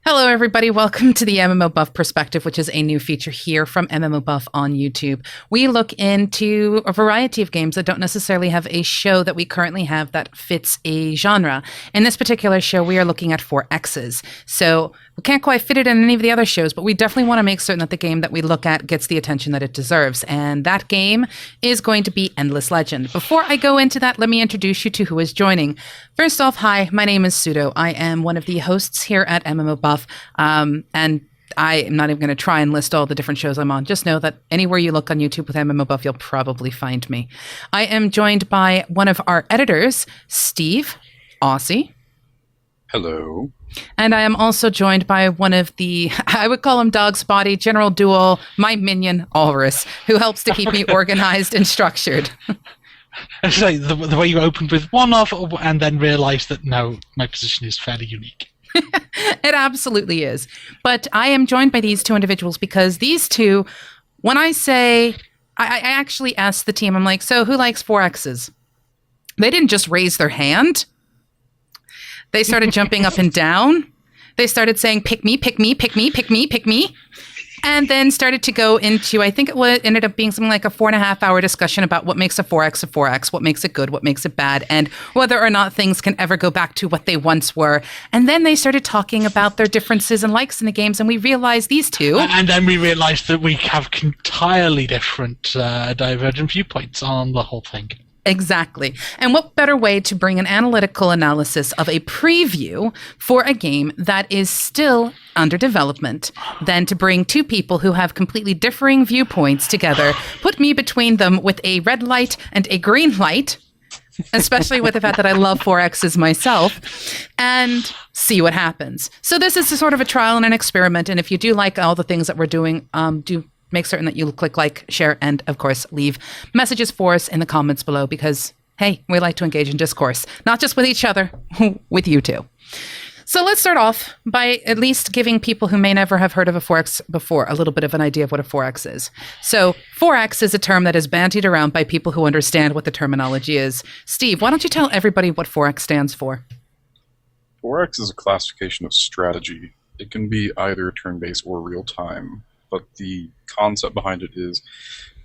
Hello, everybody. Welcome to the MMO Buff Perspective, which is a new feature here from MMO Buff on YouTube. We look into a variety of games that don't necessarily have a show that we currently have that fits a genre. In this particular show, we are looking at 4Xs. So we can't quite fit it in any of the other shows, but we definitely want to make certain that the game that we look at gets the attention that it deserves. And that game is going to be Endless Legend. Before I go into that, let me introduce you to who is joining. First off, hi, my name is Pseudo. I am one of the hosts here at MMO Buff. And I am not even going to try and list all the different shows I'm on. Just know that anywhere you look on YouTube with MMO Buff, you'll probably find me. I am joined by one of our editors, Steve, Occi. Hello. And I am also joined by one of the, I would call him Dog Spotty, General Duel, my minion, Alris, who helps to keep me organized and structured. It's like the way you opened with one off and then realized that, no, my position is fairly unique. It absolutely is. But I am joined by these two individuals because these two, when I say, I actually asked the team, I'm like, so who likes 4Xs? They didn't just raise their hand. They started jumping up and down. They started saying, pick me, pick me, pick me, pick me, pick me. And then started to go into, I think ended up being something like a 4.5-hour discussion about what makes a 4X, what makes it good, what makes it bad, and whether or not things can ever go back to what they once were. And then they started talking about their differences and likes in the games, and we realized these two. And then we realized that we have entirely different divergent viewpoints on the whole thing. Exactly. And what better way to bring an analytical analysis of a preview for a game that is still under development than to bring two people who have completely differing viewpoints together, put me between them with a red light and a green light, especially with the fact that I love 4Xs myself, and see what happens. So this is a sort of a trial and an experiment. And if you do like all the things that we're doing, do make certain that you click like, share, and of course, leave messages for us in the comments below because, hey, we like to engage in discourse, not just with each other, with you too. So let's start off by at least giving people who may never have heard of a 4X before a little bit of an idea of what a 4X is. So 4X is a term that is bandied around by people who understand what the terminology is. Steve, why don't you tell everybody what 4X stands for? 4X is a classification of strategy. It can be either turn-based or real-time, but the concept behind it is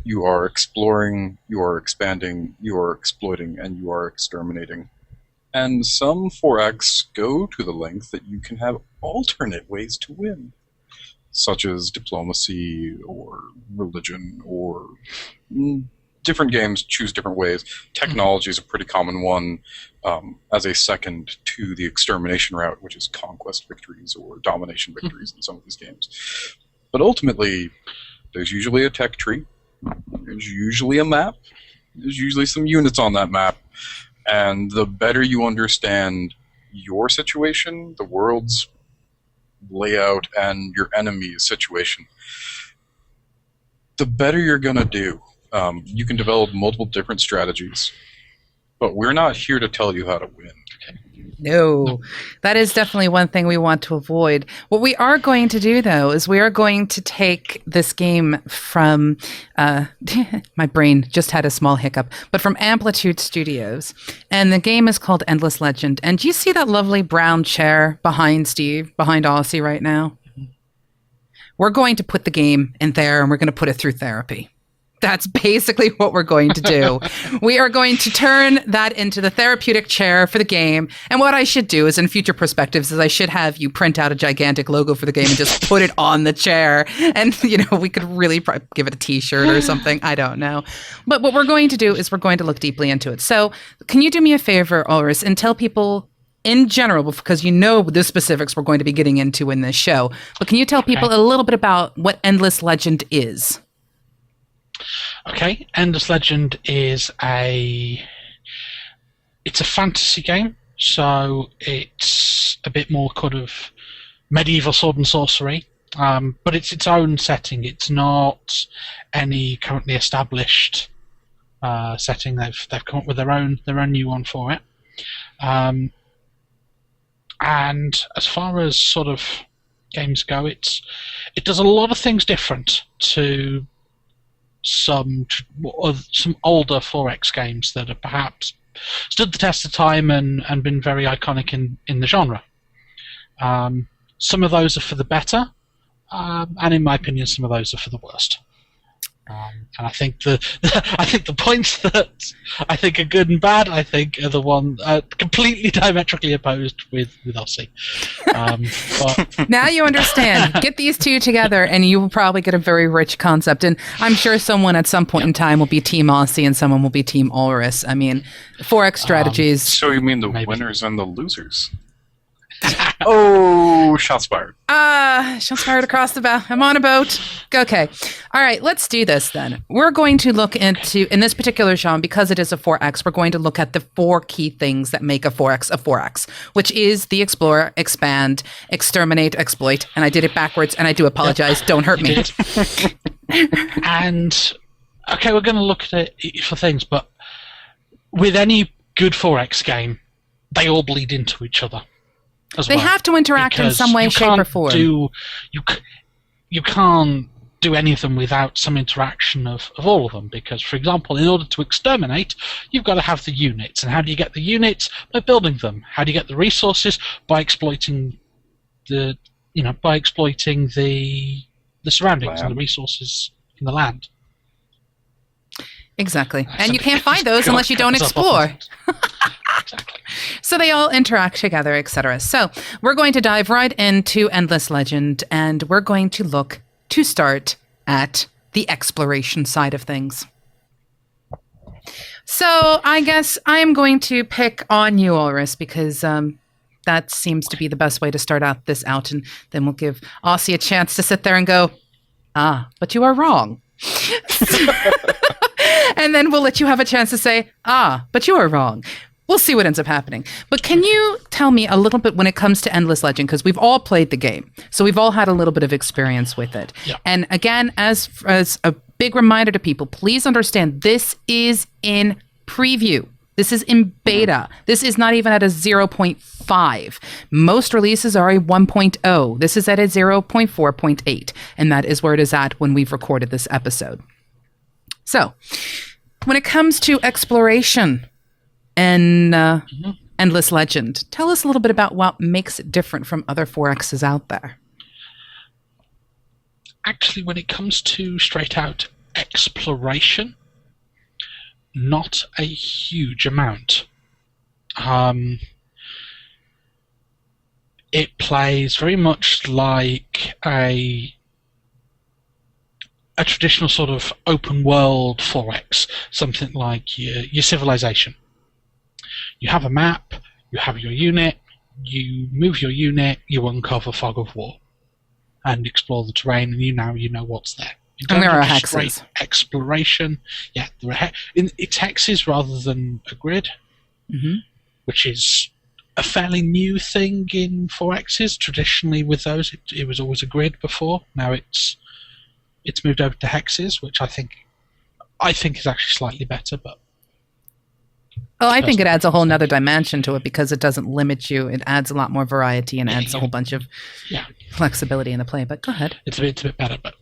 you are exploring, you are expanding, you are exploiting, and you are exterminating. And some 4X go to the length that you can have alternate ways to win, such as diplomacy or religion or different games choose different ways. Technology is a pretty common one as a second to the extermination route, which is conquest victories or domination victories in some of these games. But ultimately, there's usually a tech tree, there's usually a map, there's usually some units on that map, and the better you understand your situation, the world's layout, and your enemy's situation, the better you're going to do. You can develop multiple different strategies, but we're not here to tell you how to win. No, that is definitely one thing we want to avoid. What we are going to do, though, is we are going to take this game from, my brain just had a small hiccup, but from Amplitude Studios. And the game is called Endless Legend. And do you see that lovely brown chair behind Steve, behind Aussie right now? We're going to put the game in there and we're going to put it through therapy. That's basically what we're going to do. We are going to turn that into the therapeutic chair for the game. And what I should do is in future perspectives is I should have you print out a gigantic logo for the game and just put it on the chair. And, you know, we could really give it a t-shirt or something. I don't know. But what we're going to do is we're going to look deeply into it. So can you do me a favor, Ulrich, and tell people in general, because you know the specifics we're going to be getting into in this show, but can you tell people a little bit about what Endless Legend is? Okay, Endless Legend is it's a fantasy game, so it's a bit more kind of medieval sword and sorcery, but it's its own setting. It's not any currently established setting. They've come up with their own new one for it. And as far as sort of games go, it does a lot of things different to some older 4X games that have perhaps stood the test of time and been very iconic in the genre. Some of those are for the better, and in my opinion, some of those are for the worst. And I think the points that I think are good and bad, I think are the one completely diametrically opposed with Occi. But Now you understand. Get these two together, and you will probably get a very rich concept. And I'm sure someone at some point in time will be Team Occi, and someone will be Team Alris. I mean, 4X strategies. So you mean the Maybe. winners and the losers? Oh, shots fired. Shots fired across the bow. I'm on a boat. Okay. All right, let's do this then. We're going to look into, in this particular genre, because it is a 4X, we're going to look at the 4 key things that make a 4X, which is the explore, expand, exterminate, exploit. And I did it backwards, and I do apologize. Don't hurt me. And, okay, we're going to look at it for things, but with any good 4X game, they all bleed into each other. They have to interact in some way, shape, or form. You can't do any of them without some interaction of all of them, because, for example, in order to exterminate, you've got to have the units. And how do you get the units? By building them. How do you get the resources? By exploiting the surroundings and the resources in the land. Exactly. And you can't find those unless you don't explore. Exactly. So they all interact together, etc. So we're going to dive right into Endless Legend, and we're going to look to start at the exploration side of things. So I guess I am going to pick on you, Alris, because that seems to be the best way to start out this out, and then we'll give Occi a chance to sit there and go, but you are wrong. And then we'll let you have a chance to say, but you are wrong. We'll see what ends up happening. But can you tell me a little bit when it comes to Endless Legend? Because we've all played the game. So we've all had a little bit of experience with it. Yeah. And again, as a big reminder to people, please understand this is in preview. This is in beta. This is not even at a 0.5. Most releases are a 1.0. This is at a 0.4.8. And that is where it is at when we've recorded this episode. So when it comes to exploration and Endless Legend, tell us a little bit about what makes it different from other 4Xs out there. Actually, when it comes to straight out exploration, not a huge amount. It plays very much like a traditional sort of open world 4X, something like your Civilization. You have a map, you have your unit, you move your unit, you uncover fog of war, and explore the terrain, and you know what's there. And there are hexes. Exploration, yeah, there are it's hexes rather than a grid, which is a fairly new thing in 4Xs. Traditionally, with those, it was always a grid before. Now it's moved over to hexes, which I think is actually slightly better, but. Well, I think it adds a whole nother dimension to it because it doesn't limit you. It adds a lot more variety and adds a whole bunch of flexibility in the play. But go ahead. It's a bit better, but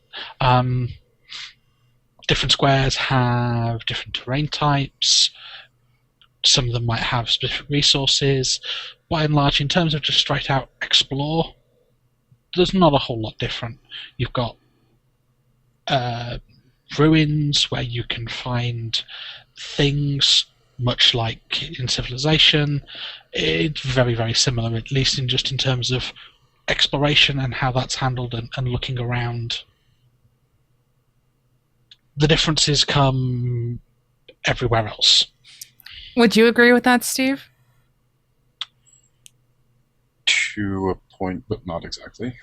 different squares have different terrain types. Some of them might have specific resources. By and large, in terms of just straight out explore, there's not a whole lot different. You've got ruins where you can find things, much like in Civilization. It's very, very similar, at least in terms of exploration and how that's handled and looking around. The differences come everywhere else. Would you agree with that, Steve? To a point, but not exactly.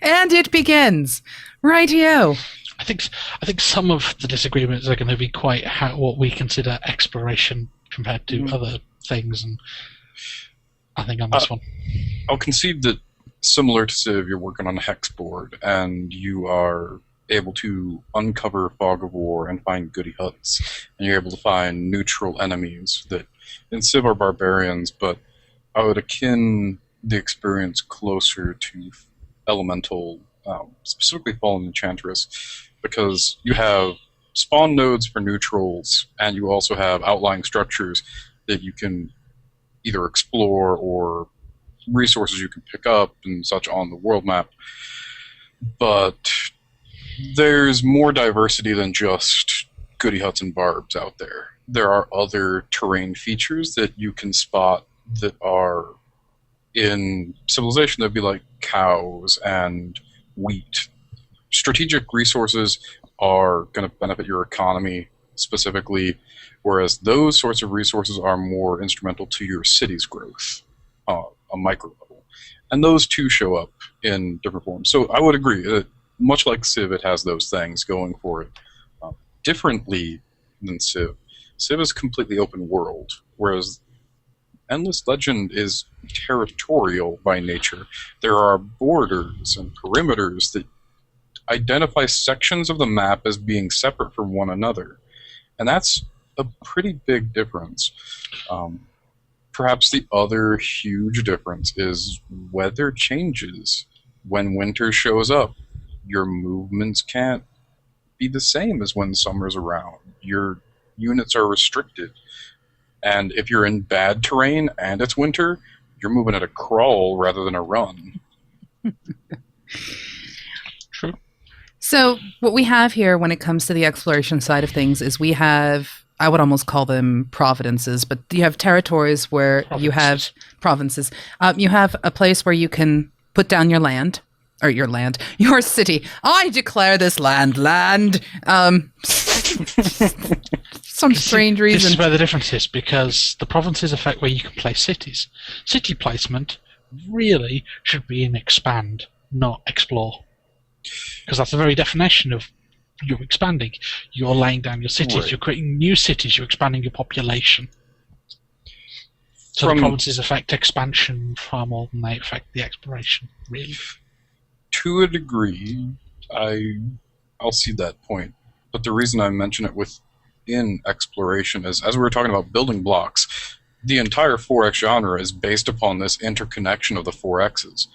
And it begins. Rightio. I think some of the disagreements are going to be quite what we consider exploration compared to other things, and I think on this one, I'll concede that similar to, say, if you're working on a hex board and you are able to uncover fog of war and find goody huts, and you're able to find neutral enemies that in Civ are barbarians, but I would akin the experience closer to elemental, specifically Fallen Enchantress, because you have spawn nodes for neutrals, and you also have outlying structures that you can either explore or resources you can pick up and such on the world map. But there's more diversity than just goody huts and barbs out there. There are other terrain features that you can spot that are in Civilization. That'd be like cows and wheat. Strategic resources are going to benefit your economy specifically, whereas those sorts of resources are more instrumental to your city's growth, a micro level. And those too show up in different forms. So I would agree that much like Civ, it has those things going for it. Differently than Civ. Civ is completely open world, whereas Endless Legend is territorial by nature. There are borders and perimeters that identify sections of the map as being separate from one another. And that's a pretty big difference. Perhaps the other huge difference is weather changes. When winter shows up, your movements can't be the same as when summer's around. Your units are restricted. And if you're in bad terrain and it's winter, you're moving at a crawl rather than a run. True. So what we have here when it comes to the exploration side of things is we have, I would almost call them providences, but you have territories where you have provinces. You have a place where you can put down your land, or your city. I declare this land. Some strange reason. This is where the difference is, because the provinces affect where you can place cities. City placement really should be in expand, not explore. Because that's the very definition of you're expanding. You're laying down your cities, right. You're creating new cities, you're expanding your population. So the provinces affect expansion far more than they affect the exploration, really. To a degree, I'll see that point. But the reason I mention it within exploration is, as we were talking about building blocks, the entire 4X genre is based upon this interconnection of the 4Xs.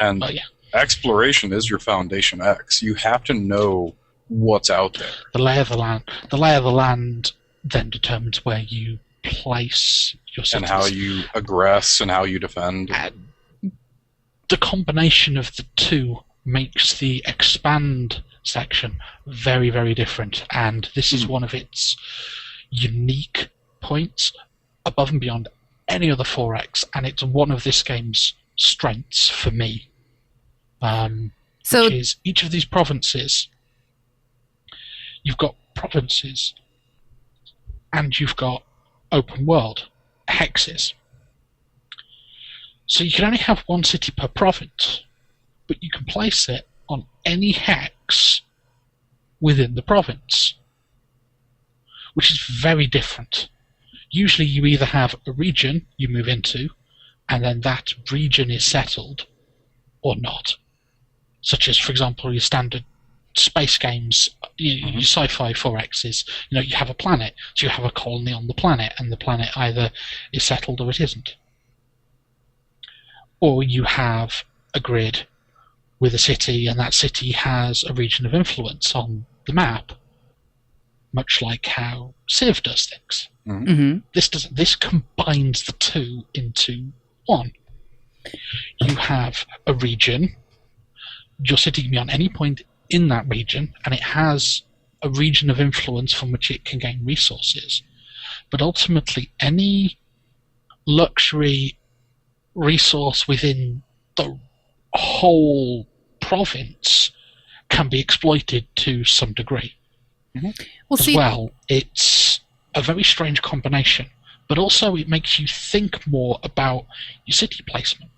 And exploration is your foundation X. You have to know what's out there. The lay of the land then determines where you place your cities. And how you aggress and how you defend. And the combination of the two makes the expand section very, very different, and this is one of its unique points above and beyond any other 4X, and it's one of this game's strengths for me. Which is each of these provinces, you've got provinces and you've got open world hexes. So you can only have one city per province, but you can place it on any hex within the province, which is very different. Usually you either have a region you move into, and then that region is settled, or not. Such as, for example, your standard space games, your sci-fi 4Xs, you have a planet, so you have a colony on the planet, and the planet either is settled or it isn't. Or you have a grid with a city, and that city has a region of influence on the map, much like how Civ does things. Mm-hmm. This combines the two into one. You have a region. Your city can be on any point in that region, and it has a region of influence from which it can gain resources. But ultimately, any luxury resource within the whole province can be exploited to some degree. Well, it's a very strange combination, but also it makes you think more about your city placement.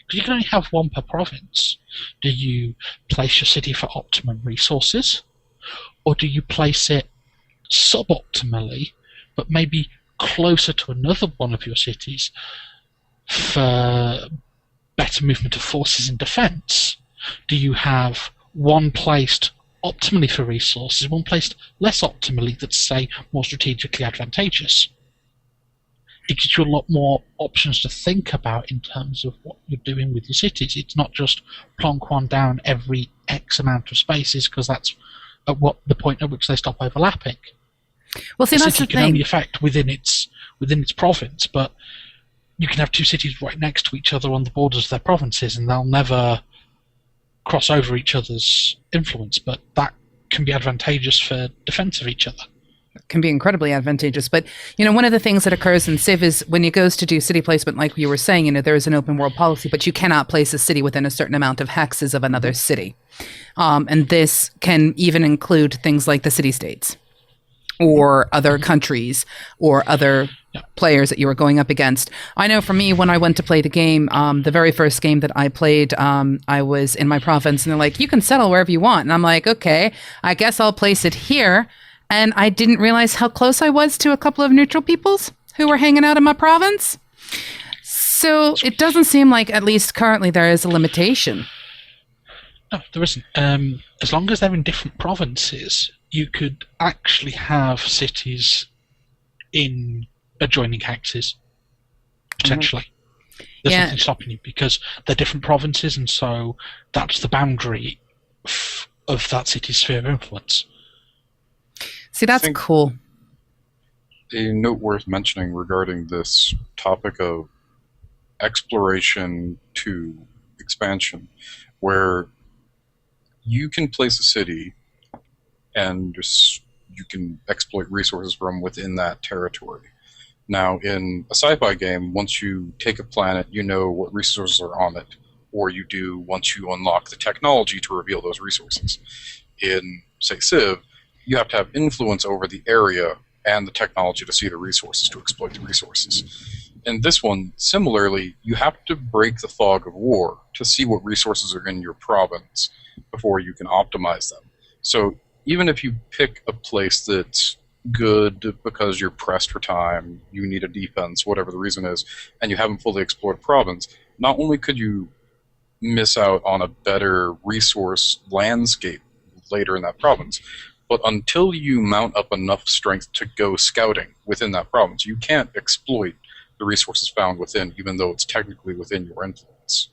Because you can only have one per province. Do you place your city for optimum resources, or do you place it suboptimally, but maybe closer to another one of your cities for better movement of forces in defense? Do you have one placed optimally for resources, one placed less optimally that's, say, more strategically advantageous? It gives you a lot more options to think about in terms of what you're doing with your cities. It's not just plonk one down every X amount of spaces, because that's at the point at which they stop overlapping. Well, see, the that's city the can thing. only affect within its province, but you can have two cities right next to each other on the borders of their provinces, and they'll never cross over each other's influence, but that can be advantageous for defense of each other. Can be incredibly advantageous. But, one of the things that occurs in Civ is when it goes to do city placement, like you were saying, there is an open world policy, but you cannot place a city within a certain amount of hexes of another city. And this can even include things like the city-states or other countries or other players that you were going up against. I know for me, when I went to play the game, the very first game that I played, I was in my province, and they're like, you can settle wherever you want. And I'm like, okay, I guess I'll place it here. And I didn't realize how close I was to a couple of neutral peoples who were hanging out in my province. So it doesn't seem like, at least currently, there is a limitation. No, there isn't. As long as they're in different provinces, you could actually have cities in adjoining hexes, potentially. There's nothing stopping you, because they're different provinces, and so that's the boundary of that city's sphere of influence. See, that's cool. A note worth mentioning regarding this topic of exploration to expansion, where you can place a city and you can exploit resources from within that territory. Now, in a sci-fi game, once you take a planet, you know what resources are on it, or you do once you unlock the technology to reveal those resources. In, say, Civ, you have to have influence over the area and the technology to see the resources, to exploit the resources. In this one, similarly, you have to break the fog of war to see what resources are in your province before you can optimize them. So even if you pick a place that's good because you're pressed for time, you need a defense, whatever the reason is, and you haven't fully explored a province, not only could you miss out on a better resource landscape later in that province, but until you mount up enough strength to go scouting within that province, you can't exploit the resources found within, even though it's technically within your influence.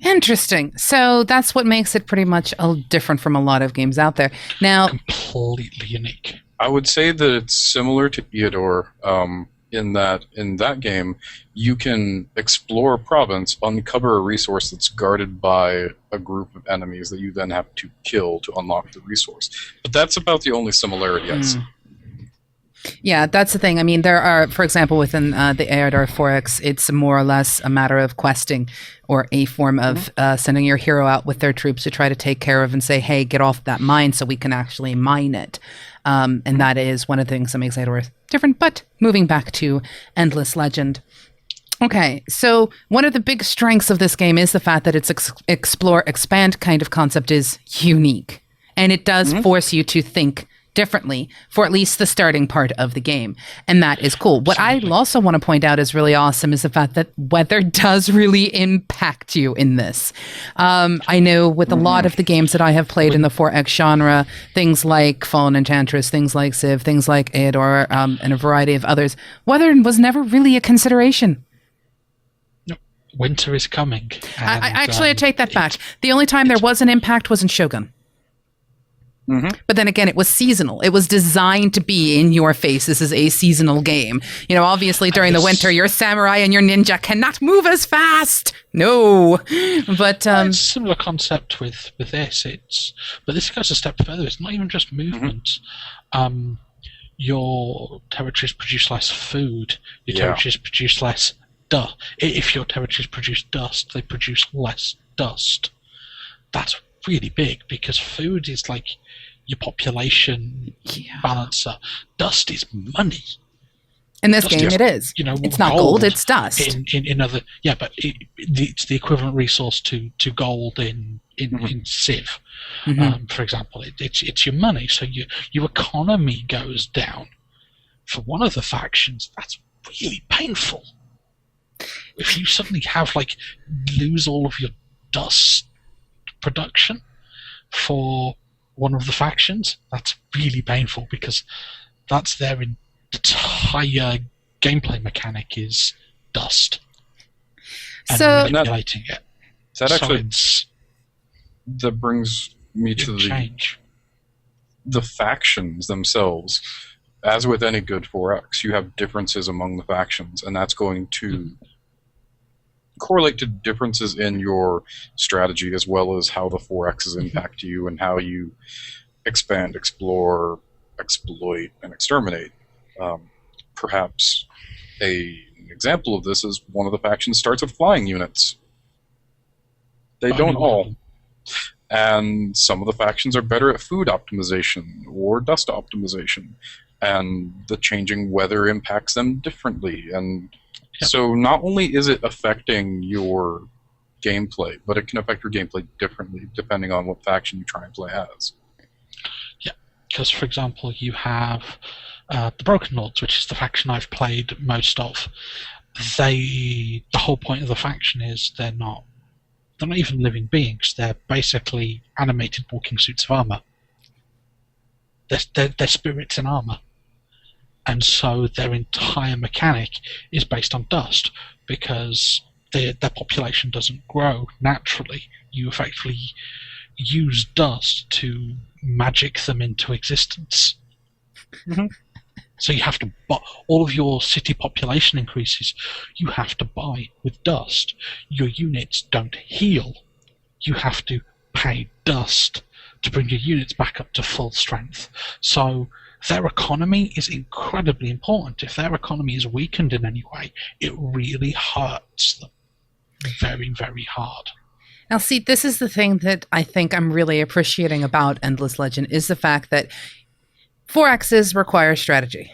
Interesting. So that's what makes it pretty much different from a lot of games out there. Now, completely unique. I would say that it's similar to Eodor, in that game, you can explore a province, uncover a resource that's guarded by a group of enemies that you then have to kill to unlock the resource. But that's about the only similarity I'd see. Yeah, that's the thing. I mean, there are, for example, within the Eodor 4X, it's more or less a matter of questing, or a form of sending your hero out with their troops to try to take care of and say, hey, get off that mine so we can actually mine it. And that is one of the things that makes Eodor different. But moving back to Endless Legend. Okay, so one of the big strengths of this game is the fact that its explore, expand kind of concept is unique. And it does force you to think differently for at least the starting part of the game. And that is cool. What I also want to point out is really awesome is the fact that weather does really impact you in this. I know with a lot of the games that I have played in the 4X genre, things like Fallen Enchantress, things like Civ, things like Eodor, and a variety of others, weather was never really a consideration. Winter is coming. I take that back. The only time there was an impact was in Shogun. But then again, it was seasonal. It was designed to be in your face. This is a seasonal game. Obviously during the winter, your samurai and your ninja cannot move as fast. No. But it's a similar concept with this. But this goes a step further. It's not even just movement. Your territories produce less food. Your territories produce less dust. If your territories produce dust, they produce less dust. That's really big, because food is like your population balancer. Dust is money. In this game, it is. It's not gold, it's dust. In other, but it's the equivalent resource to gold in Civ, for example. It's your money, so your economy goes down. For one of the factions, that's really painful. If you suddenly have lose all of your dust production for one of the factions, that's really painful, because that's their entire gameplay mechanic is dust and manipulating it. That brings me to the factions themselves. as with any good 4X, you have differences among the factions, and that's going to correlate to differences in your strategy as well as how the 4Xs impact you and how you expand, explore, exploit, and exterminate. Perhaps an example of this is one of the factions starts with flying units. They don't all. And some of the factions are better at food optimization or dust optimization. And the changing weather impacts them differently. And so not only is it affecting your gameplay, but it can affect your gameplay differently depending on what faction you try and play as. Yeah, because, for example, you have the Broken Lords, which is the faction I've played most of. The whole point of the faction is they're not even living beings. They're basically animated walking suits of armor. They're spirits in armor. And so their entire mechanic is based on dust, because their population doesn't grow naturally. You effectively use dust to magic them into existence. Mm-hmm. So you have to buy, all of your city population increases, you have to buy with dust. Your units don't heal. You have to pay dust to bring your units back up to full strength. So their economy is incredibly important. If their economy is weakened in any way, it really hurts them very, very hard. Now, see, this is the thing that I think I'm really appreciating about Endless Legend, is the fact that 4Xs require strategy.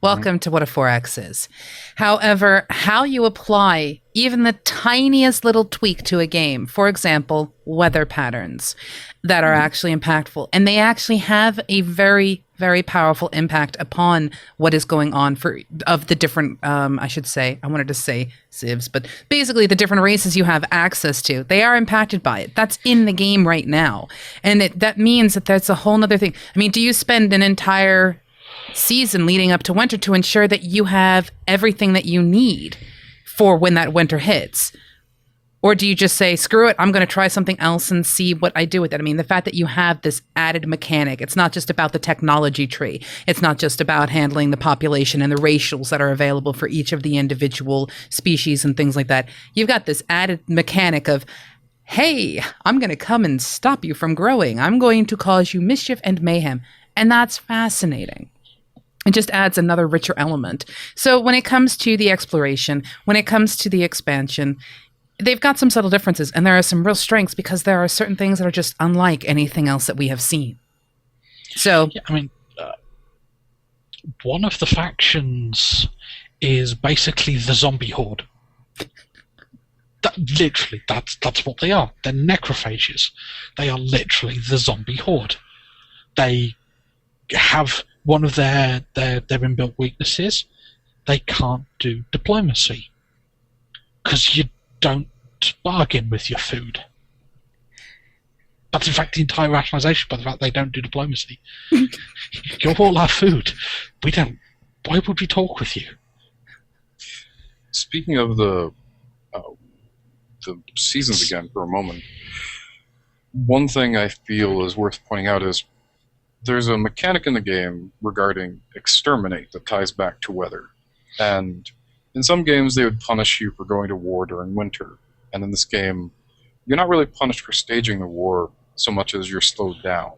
Welcome to what a 4X is. However, how you apply even the tiniest little tweak to a game, for example, weather patterns that are actually impactful, and they actually have a very, very powerful impact upon what is going on of the different, I wanted to say civs, but basically the different races you have access to. They are impacted by it. That's in the game right now. And that means that that's a whole nother thing. I mean, do you spend an entire season leading up to winter to ensure that you have everything that you need for when that winter hits? Or do you just say, screw it, I'm going to try something else and see what I do with it? I mean, the fact that you have this added mechanic, it's not just about the technology tree. It's not just about handling the population and the racials that are available for each of the individual species and things like that. You've got this added mechanic of, hey, I'm going to come and stop you from growing. I'm going to cause you mischief and mayhem. And that's fascinating. It just adds another richer element. So when it comes to the exploration, when it comes to the expansion, they've got some subtle differences, and there are some real strengths because there are certain things that are just unlike anything else that we have seen. So, yeah, I mean, one of the factions is basically the zombie horde. Literally, that's what they are. They're necrophages. They are literally the zombie horde. They have one of their inbuilt weaknesses. They can't do diplomacy because you don't bargain with your food. That's in fact the entire rationalization by the fact they don't do diplomacy. You're all our food. We don't. Why would we talk with you? Speaking of the seasons again for a moment, one thing I feel is worth pointing out is there's a mechanic in the game regarding Exterminate that ties back to weather. And in some games, they would punish you for going to war during winter. And in this game, you're not really punished for staging the war so much as you're slowed down.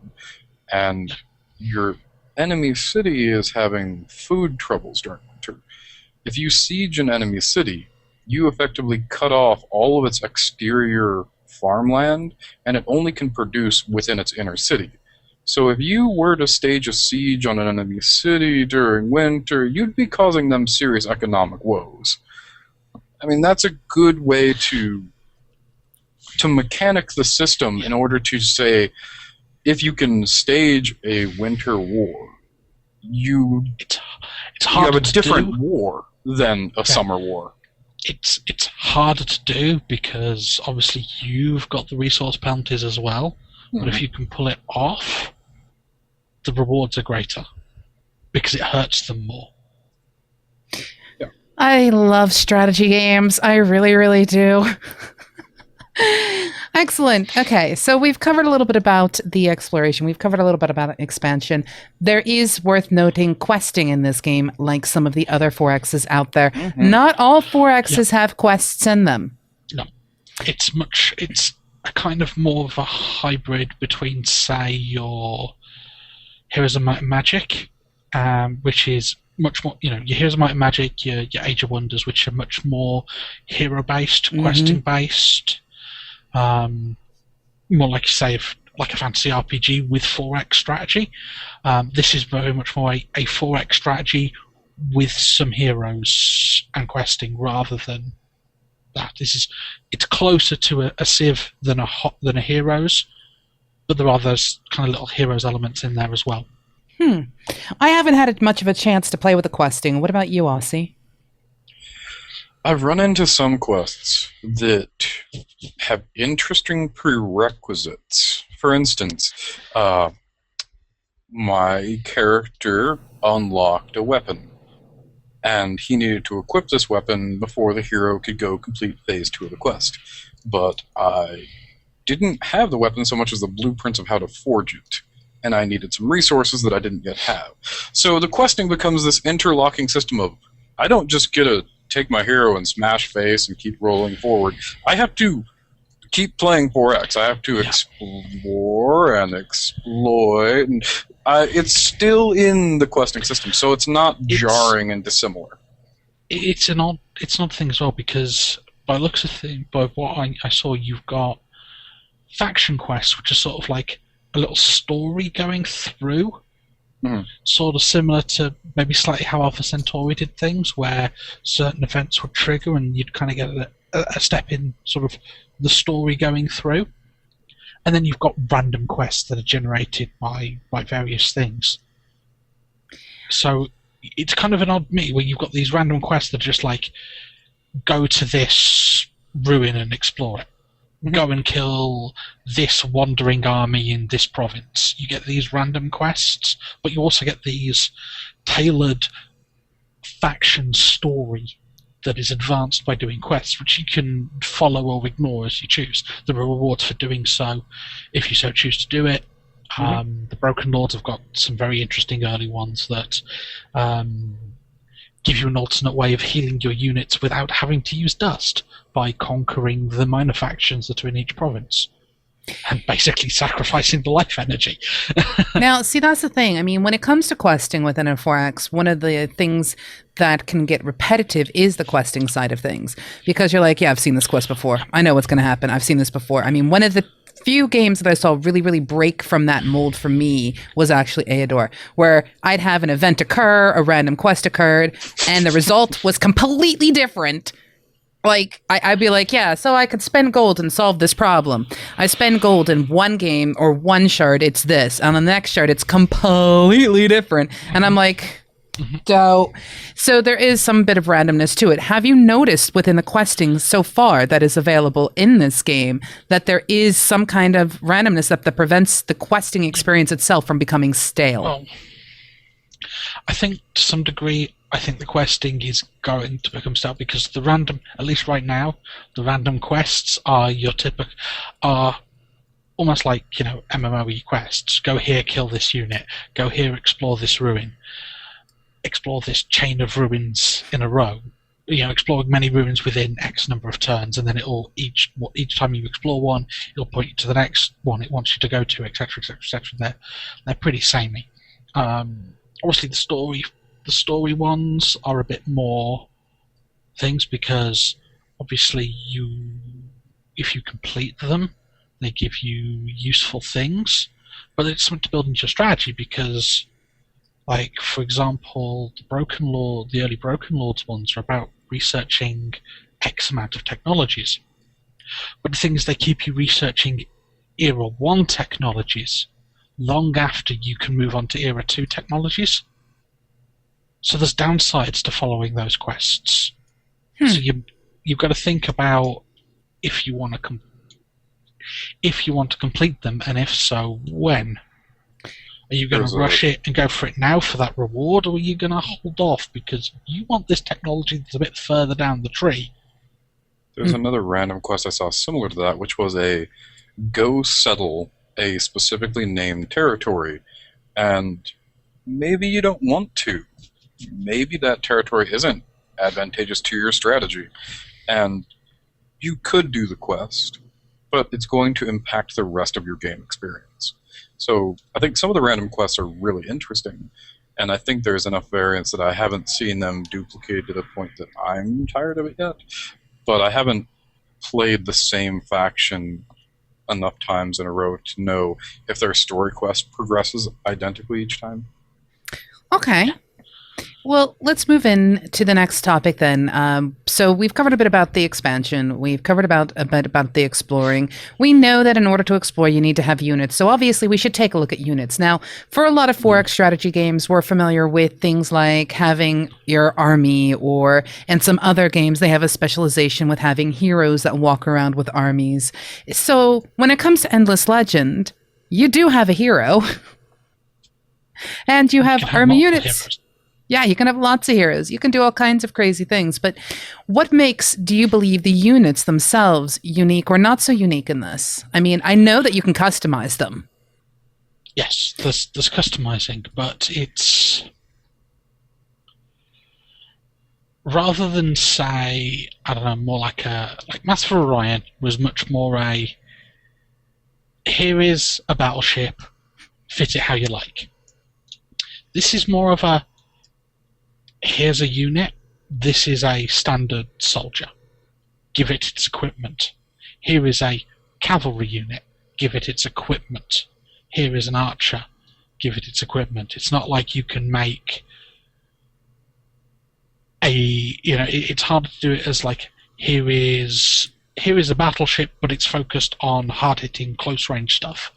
And your enemy city is having food troubles during winter. If you siege an enemy city, you effectively cut off all of its exterior farmland, and it only can produce within its inner city. So if you were to stage a siege on an enemy city during winter, you'd be causing them serious economic woes. I mean, that's a good way to mechanic the system in order to say, if you can stage a winter war, you have a different war than a summer war. It's harder to do because obviously you've got the resource penalties as well. Mm-hmm. But if you can pull it off, the rewards are greater because it hurts them more. I love strategy games. I really, really do. Excellent. Okay, so we've covered a little bit about the exploration. We've covered a little bit about expansion. There is worth noting questing in this game, like some of the other 4Xs out there. Mhm. Not all 4Xs have quests in them. No, it's a kind of more of a hybrid between, say, your Heroes of Might and Magic, which is much more, your Heroes of Might and Magic, your Age of Wonders, which are much more hero-based, questing-based, more like, say, like a fantasy RPG with 4X strategy. This is very much more a 4X strategy with some heroes and questing rather than that. It's closer to a Civ than a Heroes, but there are those kind of little Heroes elements in there as well. I haven't had much of a chance to play with the questing. What about you, Aussie? I've run into some quests that have interesting prerequisites. For instance, my character unlocked a weapon, and he needed to equip this weapon before the hero could go complete phase 2 of the quest. But I didn't have the weapon so much as the blueprints of how to forge it, and I needed some resources that I didn't yet have. So the questing becomes this interlocking system of, I don't just get to take my hero and smash face and keep rolling forward. I have to keep playing 4X. I have to explore and exploit, and it's still in the questing system, so it's not jarring and dissimilar. It's an odd thing as well, because by looks of things, by what I saw, you've got faction quests, which are sort of like a little story going through, sort of similar to maybe slightly how Alpha Centauri did things, where certain events would trigger and you'd kind of get a step in sort of the story going through. And then you've got random quests that are generated by various things. So it's kind of an odd mix where you've got these random quests that are just like, go to this ruin and explore it. Go and kill this wandering army in this province. You get these random quests, but you also get these tailored faction story that is advanced by doing quests, which you can follow or ignore as you choose. There are rewards for doing so if you so choose to do it. The Broken Lords have got some very interesting early ones that give you an alternate way of healing your units without having to use dust by conquering the minor factions that are in each province and basically sacrificing the life energy. Now, see, that's the thing. I mean, when it comes to questing within a 4X, one of the things that can get repetitive is the questing side of things, because you're like, yeah, I've seen this quest before. I know what's going to happen. I've seen this before. I mean, one of the few games that I saw really break from that mold for me was actually Aeodor, where I'd have an event occur, a random quest occurred, and the result was completely different. Like, I'd be like, yeah, so I could spend gold and solve this problem. I spend gold in one game or one shard, it's this. On the next shard, it's completely different. And I'm like, dope. So there is some bit of randomness to it. Have you noticed within the questing so far that is available in this game that there is some kind of randomness that prevents the questing experience itself from becoming stale? Well, I think to some degree, I think the questing is going to become stale because the random, at least right now, the random quests are are almost like, MMOE quests. Go here, kill this unit. Go here, explore this ruin. Explore this chain of ruins in a row. Explore many ruins within X number of turns, and then each time you explore one, it'll point you to the next one it wants you to go to, etc., etc., etc. They're pretty samey. Obviously, the story ones are a bit more things because obviously if you complete them, they give you useful things, but it's something to build into your strategy because, like, for example, the early Broken Lords ones are about researching X amount of technologies. But the thing is, they keep you researching Era 1 technologies long after you can move on to Era 2 technologies. So there's downsides to following those quests. So you've got to think about if you want to complete them, and if so, when. Are you going to rush it and go for it now for that reward, or are you going to hold off because you want this technology that's a bit further down the tree? There's another random quest I saw similar to that, which was a go settle a specifically named territory. And maybe you don't want to. Maybe that territory isn't advantageous to your strategy. And you could do the quest, but it's going to impact the rest of your game experience. So I think some of the random quests are really interesting, and I think there's enough variance that I haven't seen them duplicated to the point that I'm tired of it yet. But I haven't played the same faction enough times in a row to know if their story quest progresses identically each time. Okay. Well, let's move in to the next topic then. So we've covered a bit about the expansion. We've covered a bit about the exploring. We know that in order to explore, you need to have units. So obviously, we should take a look at units. Now, for a lot of 4X strategy games, we're familiar with things like having your army, and some other games, they have a specialization with having heroes that walk around with armies. So when it comes to Endless Legend, you do have a hero. And you have army units. Heroes. Yeah, you can have lots of heroes. You can do all kinds of crazy things. But what do you believe, the units themselves unique or not so unique in this? I mean, I know that you can customize them. Yes, there's customizing, but it's... Rather than say, I don't know, more like Master of Orion was much more here is a battleship, fit it how you like. This is more of here's a unit, this is a standard soldier, give it its equipment. Here is a cavalry unit, give it its equipment. Here is an archer, give it its equipment. It's not like you can make it's hard to do it as here is a battleship, but it's focused on hard-hitting, close-range stuff.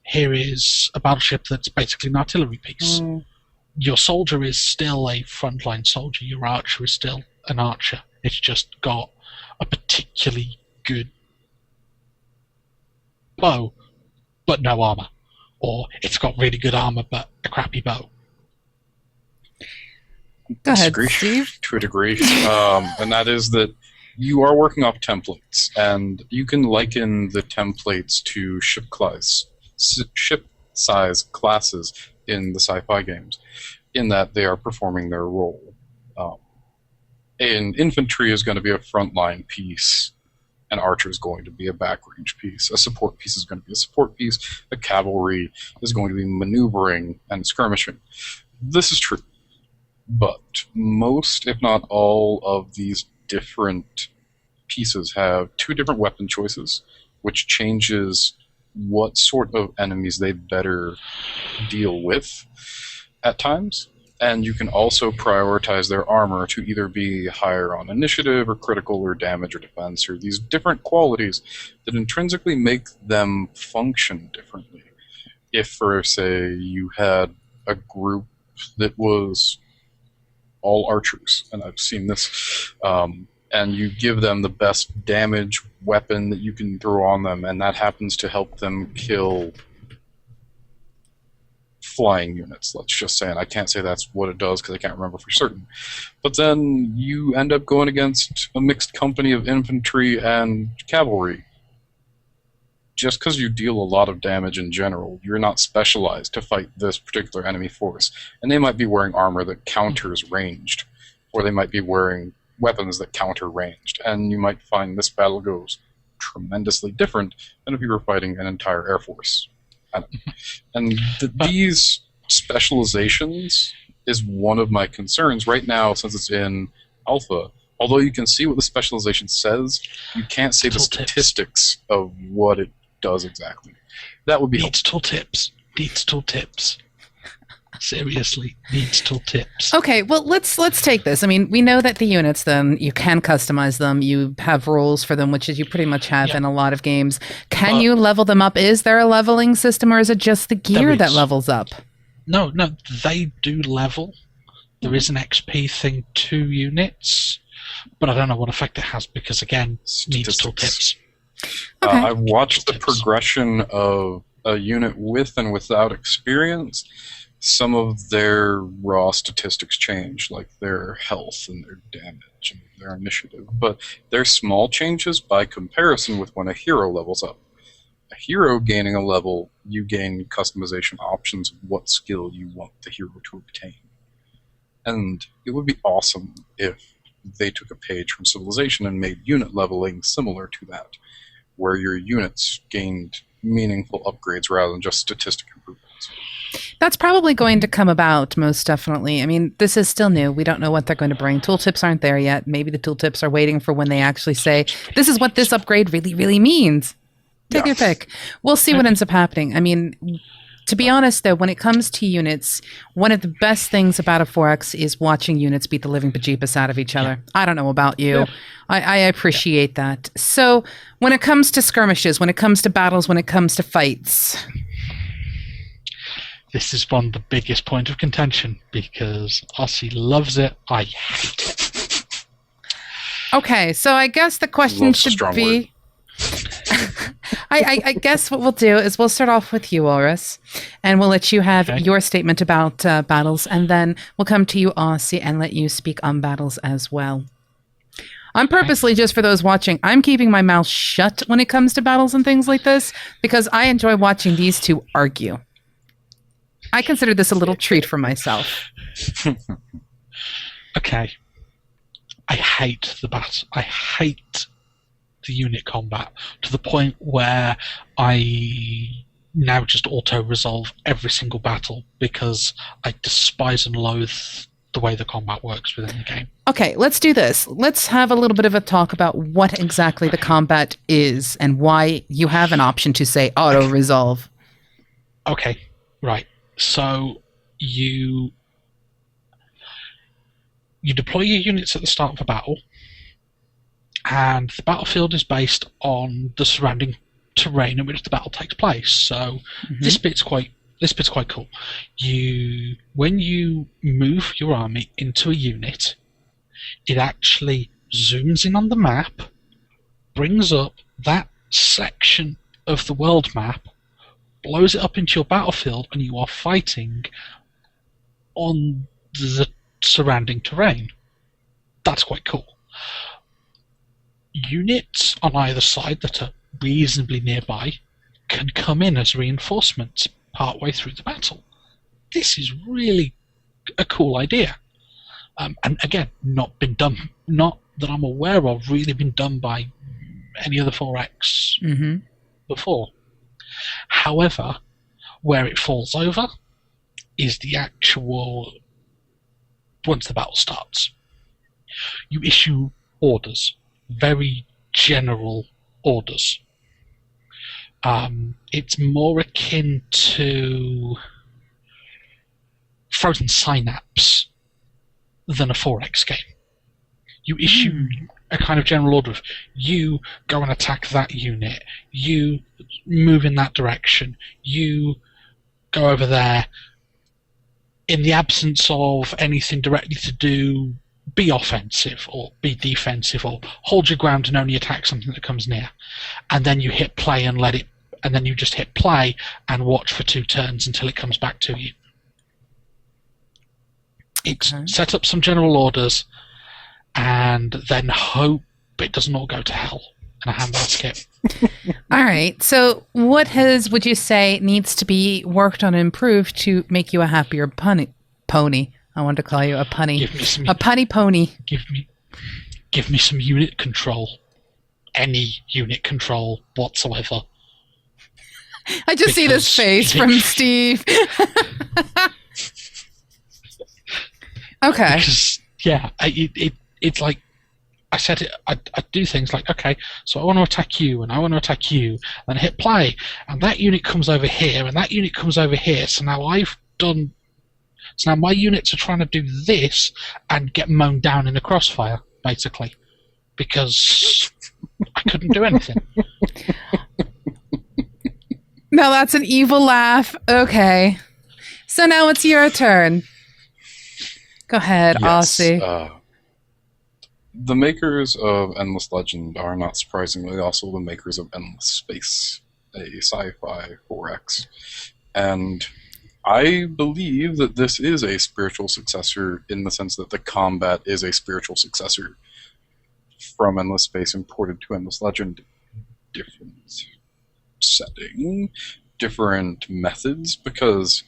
Here is a battleship that's basically an artillery piece. Your soldier is still a frontline soldier. Your archer is still an archer. It's just got a particularly good bow, but no armor. Or it's got really good armor, but a crappy bow. Go ahead, Steve. To a degree. And that is that you are working off templates, and you can liken the templates to ship-size classes in the sci-fi games, in that they are performing their role. An infantry is going to be a frontline piece, an archer is going to be a back-range piece, a support piece is going to be a support piece, a cavalry is going to be maneuvering and skirmishing. This is true, but most, if not all, of these different pieces have two different weapon choices, which changes what sort of enemies they better deal with at times. And you can also prioritize their armor to either be higher on initiative or critical or damage or defense, or these different qualities that intrinsically make them function differently. If, for say, you had a group that was all archers, and I've seen this, and you give them the best damage weapon that you can throw on them, and that happens to help them kill flying units, let's just say, and I can't say that's what it does because I can't remember for certain. But then you end up going against a mixed company of infantry and cavalry. Just because you deal a lot of damage in general, you're not specialized to fight this particular enemy force. And they might be wearing armor that counters ranged, or they might be wearing weapons that counter ranged, and you might find this battle goes tremendously different than if you were fighting an entire air force. And these specializations is one of my concerns right now, since it's in alpha. Although you can see what the specialization says, you can't say the statistics of what it does exactly. That would be needs tooltips. Needs tooltips. Seriously, needs tooltips. Okay, well, let's take this. I mean, we know that the units, then, you can customize them. You have rules for them, which is you pretty much have in a lot of games. Can you level them up? Is there a leveling system, or is it just the gear that levels up? No, they do level. There is an XP thing to units, but I don't know what effect it has because, again, needs tooltips. Okay. I've watched the progression of a unit with and without experience, some of their raw statistics change, like their health and their damage and their initiative, but they're small changes by comparison with when a hero levels up. A hero gaining a level, you gain customization options of what skill you want the hero to obtain. And it would be awesome if they took a page from Civilization and made unit leveling similar to that, where your units gained meaningful upgrades rather than just statistic improvements. That's probably going to come about, most definitely. I mean, this is still new. We don't know what they're going to bring. Tooltips aren't there yet. Maybe the tooltips are waiting for when they actually say, this is what this upgrade really, really means. Take your pick. We'll see what ends up happening. I mean, to be honest, though, when it comes to units, one of the best things about a 4X is watching units beat the living bejeepus out of each other. I don't know about you. Yeah. I appreciate that. So when it comes to skirmishes, when it comes to battles, when it comes to fights... This is one of the biggest point of contention because Occi loves it. I hate it. Okay, so I guess the question should be... I guess what we'll do is we'll start off with you, Alris, and we'll let you have your statement about battles, and then we'll come to you, Occi, and let you speak on battles as well. I'm purposely, just for those watching, I'm keeping my mouth shut when it comes to battles and things like this because I enjoy watching these two argue. I consider this a little treat for myself. Okay. I hate the battle. I hate the unit combat to the point where I now just auto-resolve every single battle because I despise and loathe the way the combat works within the game. Okay, let's do this. Let's have a little bit of a talk about what exactly the combat is and why you have an option to say auto-resolve. Okay, right. So you deploy your units at the start of a battle, and the battlefield is based on the surrounding terrain in which the battle takes place. So this bit's quite cool. When you move your army into a unit, it actually zooms in on the map, brings up that section of the world map, blows it up into your battlefield, and you are fighting on the surrounding terrain. That's quite cool. Units on either side that are reasonably nearby can come in as reinforcements partway through the battle. This is really a cool idea. And again, not that I'm aware of, really been done by any other 4X before. However, where it falls over is the actual, once the battle starts, you issue orders, very general orders. It's more akin to Frozen Synapse than a 4X game. You issue a kind of general order of, you go and attack that unit, you move in that direction, you go over there. In the absence of anything directly to do, be offensive or be defensive or hold your ground and only attack something that comes near. And then you hit play and and then you just hit play and watch for 2 turns until it comes back to you. It's set up some general orders and then hope it doesn't all go to hell in a handbasket. All right. So what would you say needs to be worked on and improved to make you a happier pony? I wanted to call you a punny. A punny pony. Give me some unit control. Any unit control whatsoever. I just see this face from Steve. Okay. Because, yeah, it's like, I said it, I do things like, okay, so I want to attack you, and I want to attack you, and hit play, and that unit comes over here, and that unit comes over here, so now my units are trying to do this and get mown down in the crossfire, basically, because I couldn't do anything. No, that's an evil laugh. Okay. So now it's your turn. Go ahead, Occi. The makers of Endless Legend are, not surprisingly, also the makers of Endless Space, a sci-fi 4X. And I believe that this is a spiritual successor in the sense that the combat is a spiritual successor from Endless Space imported to Endless Legend. Different setting, different methods because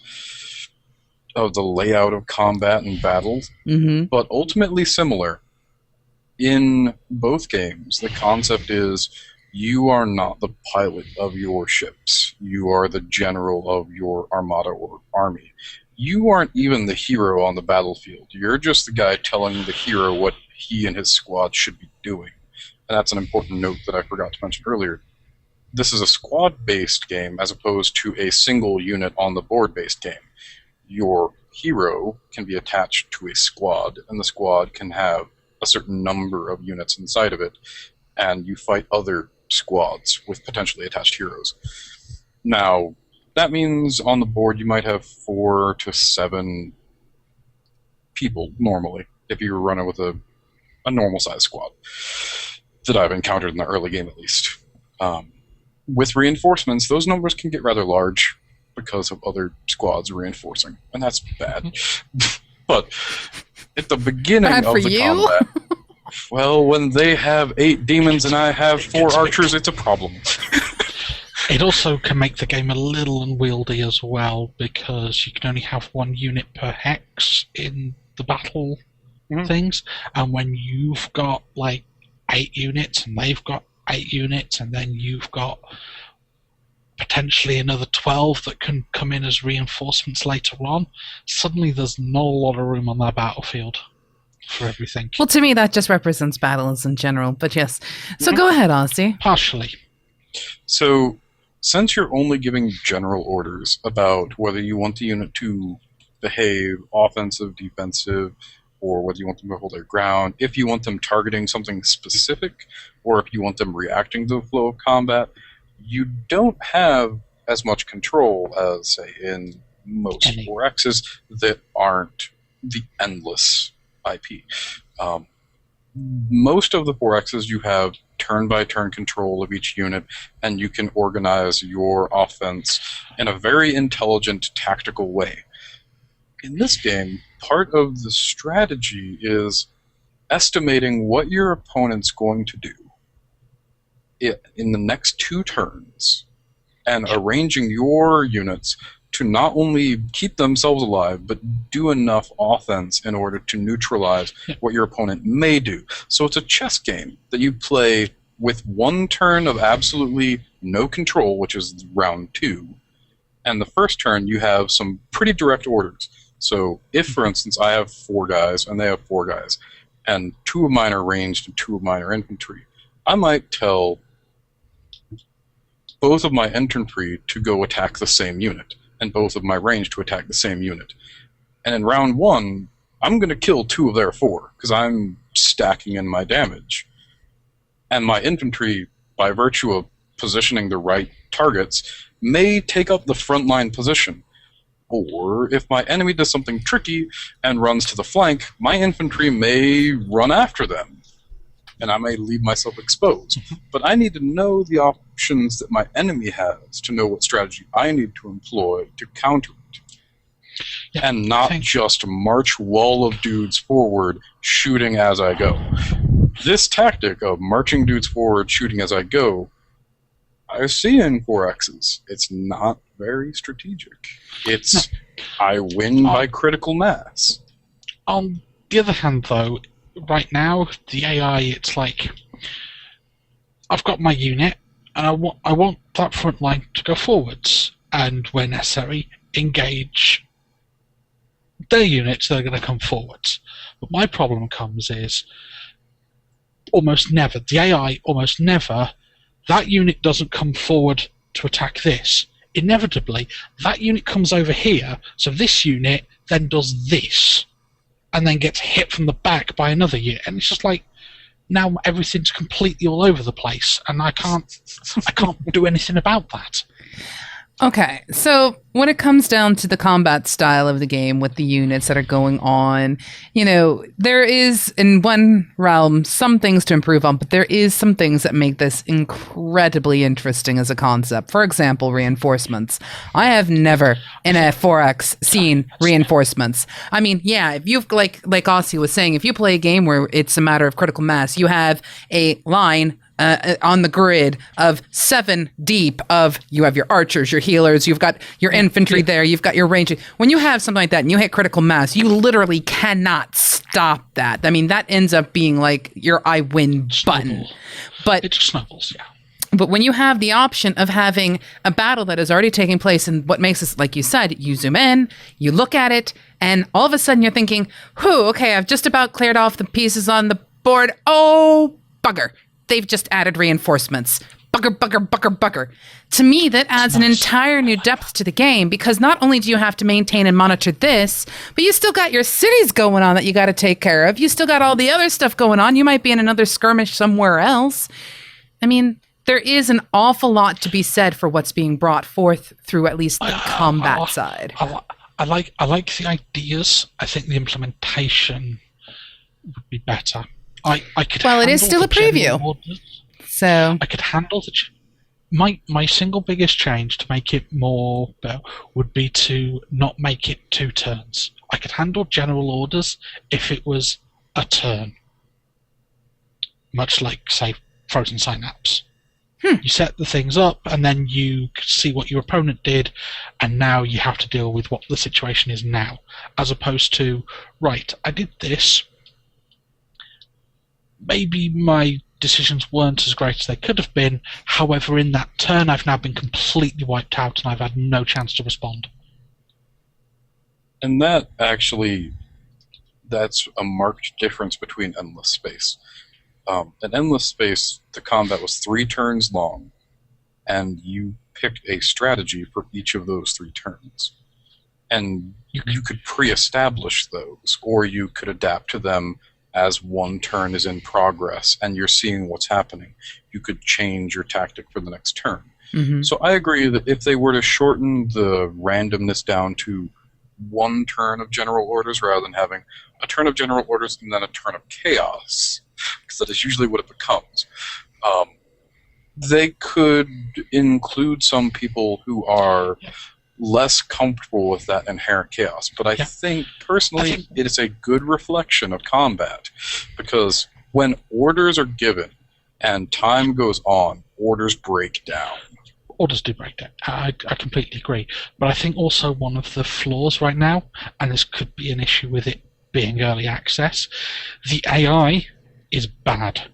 of the layout of combat and battles, but ultimately similar. In both games, the concept is you are not the pilot of your ships. You are the general of your armada or army. You aren't even the hero on the battlefield. You're just the guy telling the hero what he and his squad should be doing. And that's an important note that I forgot to mention earlier. This is a squad-based game as opposed to a single unit on the board-based game. Your hero can be attached to a squad, and the squad can have a certain number of units inside of it, and you fight other squads with potentially attached heroes. Now, that means on the board you might have 4 to 7 people normally, if you're running with a normal-sized squad that I've encountered in the early game at least. With reinforcements, those numbers can get rather large because of other squads reinforcing, and that's bad. But at the beginning of the combat, well, when they have 8 demons and I have 4 archers, it's a problem. It also can make the game a little unwieldy as well, because you can only have 1 unit per hex in the battle things, and when you've got like 8 units and they've got 8 units, and then you've got potentially another 12 that can come in as reinforcements later on, suddenly there's not a lot of room on that battlefield for everything. Well, to me, that just represents battles in general, but yes. So go ahead, Aussie. Partially. So, since you're only giving general orders about whether you want the unit to behave offensive, defensive, or whether you want them to hold their ground, if you want them targeting something specific, or if you want them reacting to the flow of combat, you don't have as much control as, say, in most 4Xs that aren't the endless IP. Most of the 4Xs you have turn-by-turn control of each unit, and you can organize your offense in a very intelligent, tactical way. In this game, part of the strategy is estimating what your opponent's going to do in the next 2 turns and arranging your units to not only keep themselves alive, but do enough offense in order to neutralize what your opponent may do. So it's a chess game that you play with 1 turn of absolutely no control, which is round 2, and the first turn you have some pretty direct orders. So if, for instance, I have 4 guys and they have 4 guys, and 2 of mine are ranged and 2 of mine are infantry, I might tell both of my infantry to go attack the same unit, and both of my range to attack the same unit. And in round 1, I'm going to kill 2 of their 4, because I'm stacking in my damage. And my infantry, by virtue of positioning the right targets, may take up the frontline position. Or, if my enemy does something tricky and runs to the flank, my infantry may run after them, and I may leave myself exposed. But I need to know the options that my enemy has to know what strategy I need to employ to counter it. Yeah, and not just march wall of dudes forward, shooting as I go. This tactic of marching dudes forward, shooting as I go, I see in 4Xs. It's not very strategic. It's, I win by critical mass. On the other hand, though, right now, the AI, it's like, I've got my unit, and I want that front line to go forwards, and where necessary, engage their units that are going to come forwards. But my problem comes is, almost never, the AI almost never, that unit doesn't come forward to attack this. Inevitably, that unit comes over here, so this unit then does this, and then gets hit from the back by another unit. And it's just like, now everything's completely all over the place, and I can't do anything about that. Okay, so when it comes down to the combat style of the game with the units that are going on, there is in one realm some things to improve on, but there is some things that make this incredibly interesting as a concept. For example, reinforcements. I have never in a 4X seen reinforcements. I mean, yeah, if you've like Occi was saying, if you play a game where it's a matter of critical mass, you have a line on the grid of 7 deep you have your archers, your healers, you've got your infantry there, you've got your range. When you have something like that and you hit critical mass, you literally cannot stop that. I mean, that ends up being like your I win button. But it snowballs, yeah. But when you have the option of having a battle that is already taking place, and what makes this, like you said, you zoom in, you look at it, and all of a sudden you're thinking, whew, okay, I've just about cleared off the pieces on the board. Oh, bugger. They've just added reinforcements. Bugger. To me, that adds an entire new depth to the game, because not only do you have to maintain and monitor this, but you still got your cities going on that you got to take care of. You still got all the other stuff going on. You might be in another skirmish somewhere else. I mean, there is an awful lot to be said for what's being brought forth through at least the combat side. I like the ideas. I think the implementation would be better. I could. Well, it is still a preview, so I could handle my single biggest change to make it more would be to not make it 2 turns. I could handle general orders if it was a turn, much like, say, Frozen Synapse. You set the things up, and then you see what your opponent did, and now you have to deal with what the situation is now, as opposed to, right, I did this. Maybe my decisions weren't as great as they could have been. However, in that turn, I've now been completely wiped out, and I've had no chance to respond. And that's a marked difference between Endless Space. In Endless Space, the combat was 3 turns long, and you picked a strategy for each of those 3 turns. And you could pre-establish those, or you could adapt to them as one turn is in progress and you're seeing what's happening. You could change your tactic for the next turn. Mm-hmm. So I agree that if they were to shorten the randomness down to 1 turn of general orders rather than having a turn of general orders and then a turn of chaos, because that is usually what it becomes, they could include some people who are less comfortable with that inherent chaos. But I think, personally, it is a good reflection of combat, because when orders are given and time goes on, orders break down. Orders do break down. I completely agree. But I think also one of the flaws right now, and this could be an issue with it being early access, the AI is bad.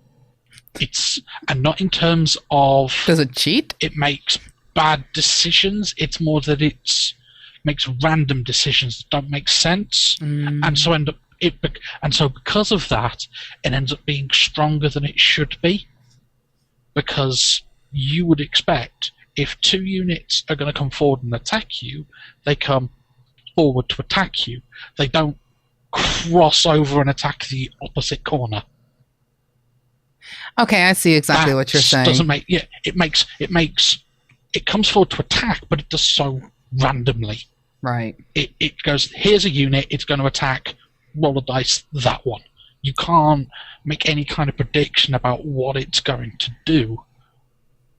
And not in terms of... Does it cheat? It makes bad decisions. It's more that it makes random decisions that don't make sense, and so because of that, it ends up being stronger than it should be. Because you would expect, if 2 units are going to come forward and attack you, they come forward to attack you. They don't cross over and attack the opposite corner. Okay, I see exactly what you're saying. It comes forward to attack, but it does so randomly. Right. It goes, here's a unit, it's going to attack, roll a dice, that one. You can't make any kind of prediction about what it's going to do.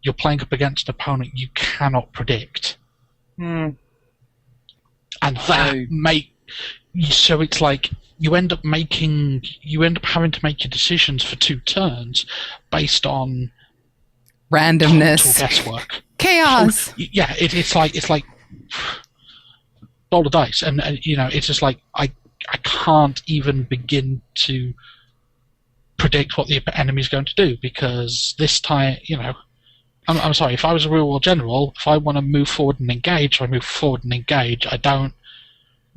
You're playing up against an opponent you cannot predict. And that so it's like you end up having to make your decisions for 2 turns based on randomness, guesswork, chaos. So, yeah, it's like roll the dice, and it's just like I can't even begin to predict what the enemy's going to do, because this time, I'm sorry, if I was a real world general, if I want to move forward and engage, I move forward and engage. I don't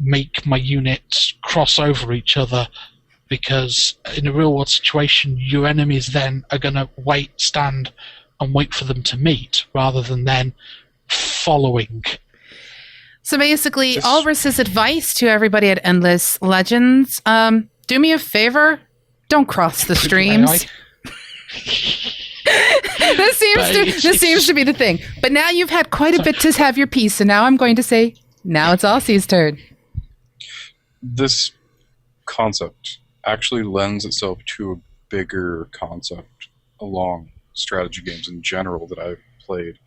make my units cross over each other, because in a real world situation, your enemies then are going to stand and wait for them to meet, rather than then following. So basically, Alris's advice to everybody at Endless Legends, do me a favor, don't cross the streams. This seems to be the thing. But now you've had quite a bit to have your piece, so now I'm going to say, now it's Aussie's turn. This concept actually lends itself to a bigger concept along strategy games in general that I've played.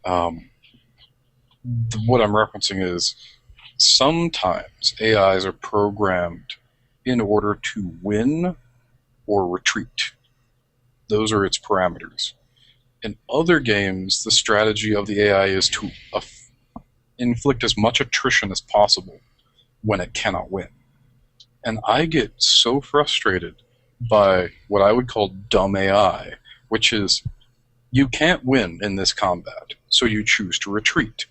What I'm referencing is sometimes AIs are programmed in order to win or retreat. Those are its parameters. In other games, the strategy of the AI is to inflict as much attrition as possible when it cannot win. And I get so frustrated by what I would call dumb AI, which is you can't win in this combat, so you choose to retreat.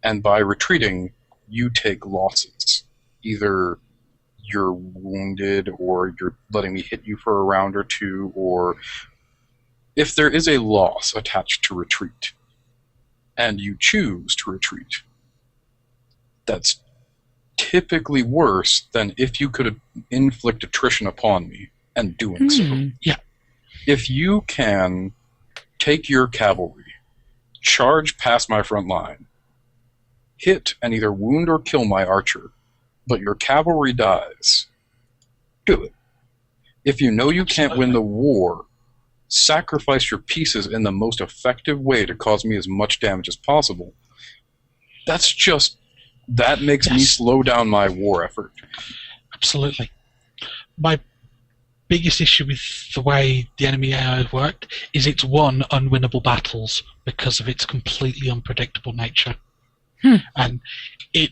And by retreating, you take losses. Either you're wounded, or you're letting me hit you for a round or two, or if there is a loss attached to retreat, and you choose to retreat, that's typically worse than if you could inflict attrition upon me and doing so. Yeah. If you can take your cavalry, charge past my front line, hit and either wound or kill my archer, but your cavalry dies, do it. If you know you can't win the war, sacrifice your pieces in the most effective way to cause me as much damage as possible. That makes me slow down my war effort. Absolutely. My biggest issue with the way the enemy AI worked is it's won unwinnable battles because of its completely unpredictable nature. And it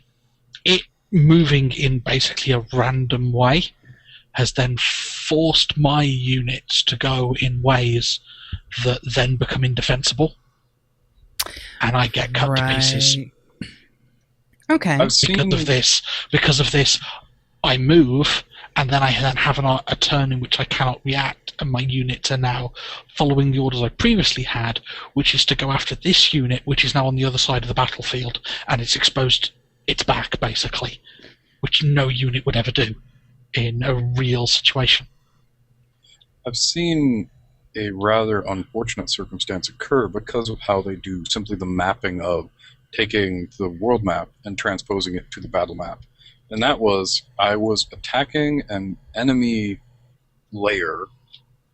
moving in basically a random way has then forced my units to go in ways that then become indefensible, and I get cut to pieces. Okay. Because of this, I move, and then I have a turn in which I cannot react, and my units are now following the orders I previously had, which is to go after this unit, which is now on the other side of the battlefield, and it's exposed its back, basically, which no unit would ever do in a real situation. I've seen a rather unfortunate circumstance occur because of how they do simply the mapping of taking the world map and transposing it to the battle map. And that was, I was attacking an enemy layer,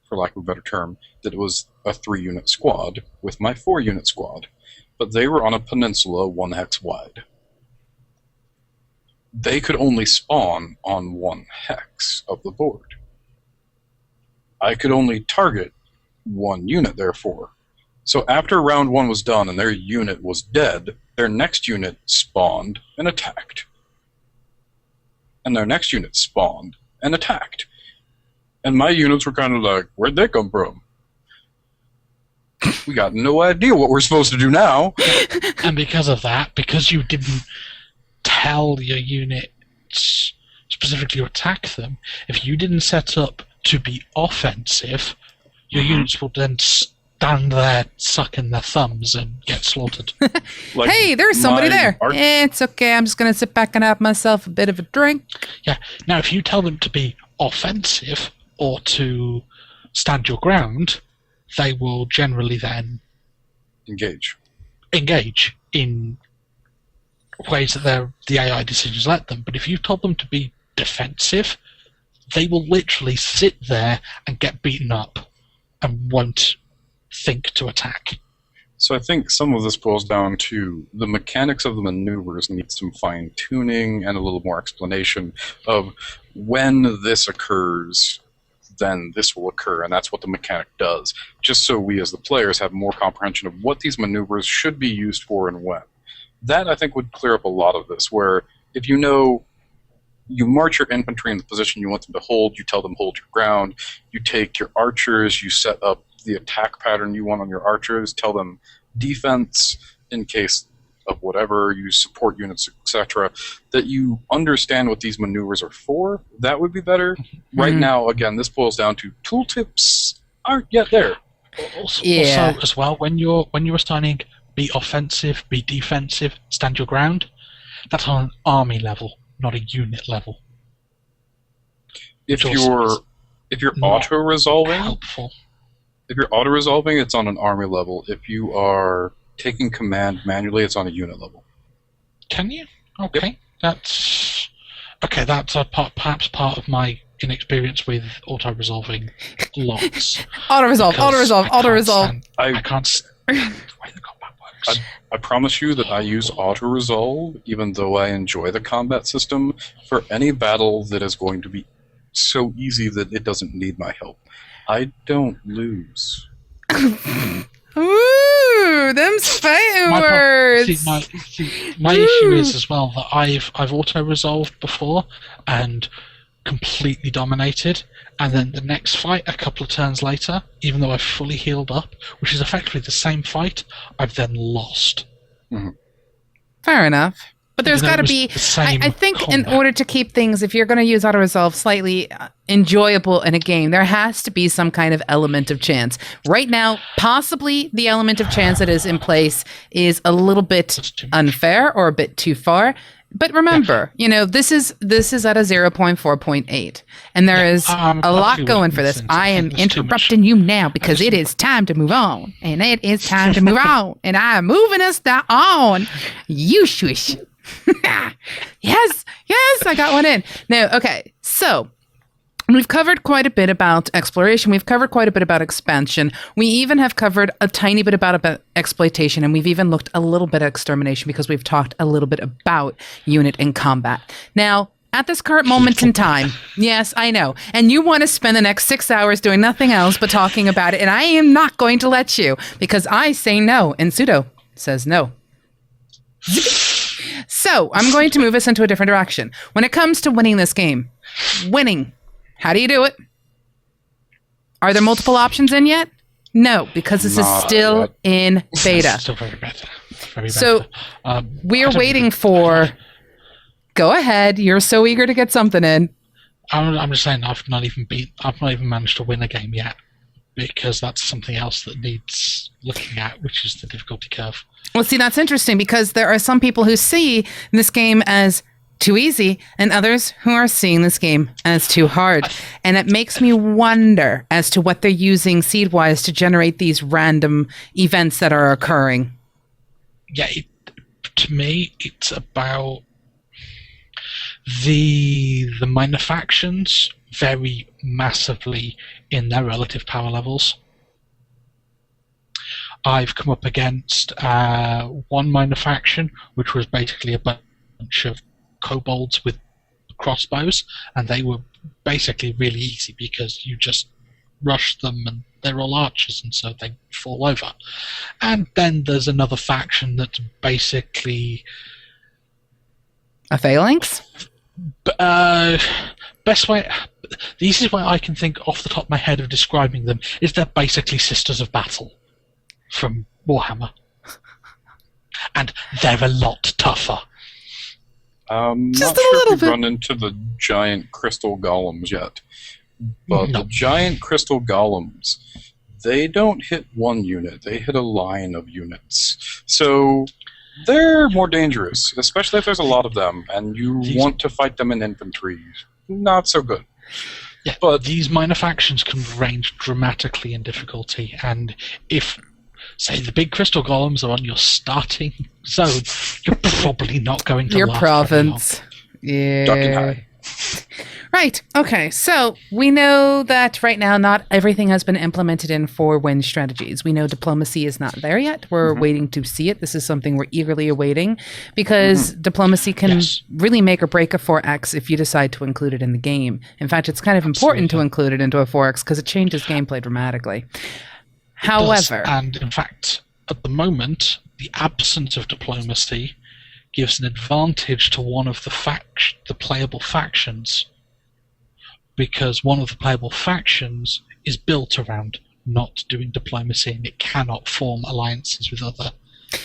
for lack of a better term, that was a 3-unit squad with my 4-unit squad. But they were on a peninsula 1 hex wide. They could only spawn on 1 hex of the board. I could only target 1 unit, therefore. So after round 1 was done and their unit was dead, their next unit spawned and attacked. And their next unit spawned and attacked. And my units were kind of like, where'd they come from? We got no idea what we're supposed to do now. And because of that, because you didn't tell your units specifically to attack them, if you didn't set up to be offensive, your units will then stand there sucking their thumbs and get slaughtered. Like, hey, there's somebody there. It's okay, I'm just going to sit back and have myself a bit of a drink. Yeah. Now, if you tell them to be offensive or to stand your ground, they will generally then engage in ways that the AI decisions let them. But if you told them to be defensive, they will literally sit there and get beaten up and won't think to attack. So I think some of this boils down to the mechanics of the maneuvers need some fine-tuning and a little more explanation of when this occurs, then this will occur, and that's what the mechanic does, just so we as the players have more comprehension of what these maneuvers should be used for and when. That, I think, would clear up a lot of this, where if you know you march your infantry in the position you want them to hold, you tell them hold your ground, you take your archers, you set up the attack pattern you want on your archers, tell them defense in case of whatever, you support units, etc., that you understand what these maneuvers are for, that would be better. Right now, again, this boils down to tooltips aren't yet there. Also, as well, when you're assigning be offensive, be defensive, stand your ground, that's on an army level, not a unit level. If you're auto-resolving, helpful. If you're auto-resolving, it's on an army level. If you are taking command manually, it's on a unit level. Can you? Okay. That's perhaps part of my inexperience with auto-resolving lots. Auto-resolve. I can't stand the way the combat works. I promise you that I use auto-resolve, even though I enjoy the combat system, for any battle that is going to be so easy that it doesn't need my help. I don't lose. Ooh, them's fighting words. My issue is as well that I've auto-resolved before and completely dominated, and then the next fight a couple of turns later, even though I've fully healed up, which is effectively the same fight, I've then lost. Mm-hmm. Fair enough. But there's got to be, I think combat. In order to keep things, if you're going to use auto-resolve slightly enjoyable in a game, there has to be some kind of element of chance. Right now, possibly the element of chance that is in place is a little bit unfair or a bit too far. But remember, this is at a 0.4.8, and there is a lot going for this. I am interrupting you now because it is time to move on, and it is time to move on, and I am moving us on. You shush. Yes, I got one in. No, okay, so we've covered quite a bit about exploration. We've covered quite a bit about expansion. We even have covered a tiny bit about exploitation, and we've even looked a little bit at extermination because we've talked a little bit about unit and combat. Now, at this current moment in time, yes, I know, and you want to spend the next 6 hours doing nothing else but talking about it, and I am not going to let you because I say no, and Pseudo says no. So, I'm going to move us into a different direction. When it comes to winning this game, how do you do it? Are there multiple options in yet? No, because this is still in beta. Still very beta. So we're waiting for... Go ahead. You're so eager to get something in. I'm just saying I've not even managed to win a game yet, because that's something else that needs looking at, which is the difficulty curve. Well, see, that's interesting because there are some people who see this game as too easy and others who are seeing this game as too hard. And it makes me wonder as to what they're using seed-wise to generate these random events that are occurring. Yeah, to me, it's about the minor factions vary massively in their relative power levels. I've come up against one minor faction, which was basically a bunch of kobolds with crossbows, and they were basically really easy because you just rush them and they're all archers, and so they fall over. And then there's another faction that's basically a phalanx? The easiest way I can think off the top of my head of describing them is they're basically Sisters of Battle from Warhammer. And they're a lot tougher. Just not a sure little if bit. we've run into the giant crystal golems yet. But the giant crystal golems, they don't hit one unit, they hit a line of units. So they're more dangerous, especially if there's a lot of them, and you want to fight them in infantry. Not so good. Yeah, but these minor factions can range dramatically in difficulty, and if, say, the big crystal golems are on your starting zone, you're probably not going to your last province. Very long. Yeah. Ducking high. Right. Okay. So we know that right now not everything has been implemented in 4-win strategies. We know diplomacy is not there yet. We're waiting to see it. This is something we're eagerly awaiting because diplomacy can really make or break a 4X if you decide to include it in the game. In fact, it's kind of important to include it into a 4X because it changes gameplay dramatically. However, and in fact, at the moment, the absence of diplomacy gives an advantage to one of the playable factions, because one of the playable factions is built around not doing diplomacy, and it cannot form alliances with other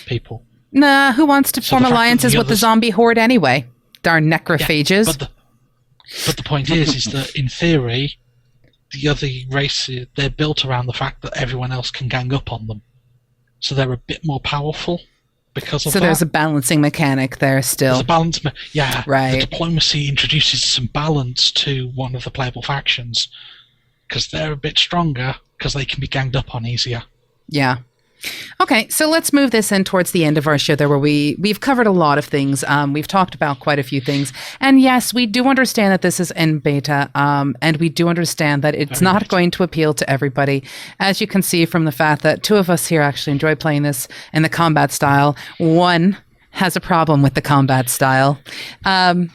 people. Nah, who wants to form alliances with the zombie horde anyway? Darn necrophages. Yeah, but the point is that in theory, the other races, they're built around the fact that everyone else can gang up on them. So they're a bit more powerful because of that. So there's a balancing mechanic there still. There's a balance, right. The diplomacy introduces some balance to one of the playable factions. because they're a bit stronger because they can be ganged up on easier. Yeah. Okay, so let's move this in towards the end of our show there, where we've covered a lot of things. We've talked about quite a few things. And yes, we do understand that this is in beta, and we do understand that it's not going to appeal to everybody. As you can see from the fact that two of us here actually enjoy playing this in the combat style. One has a problem with the combat style.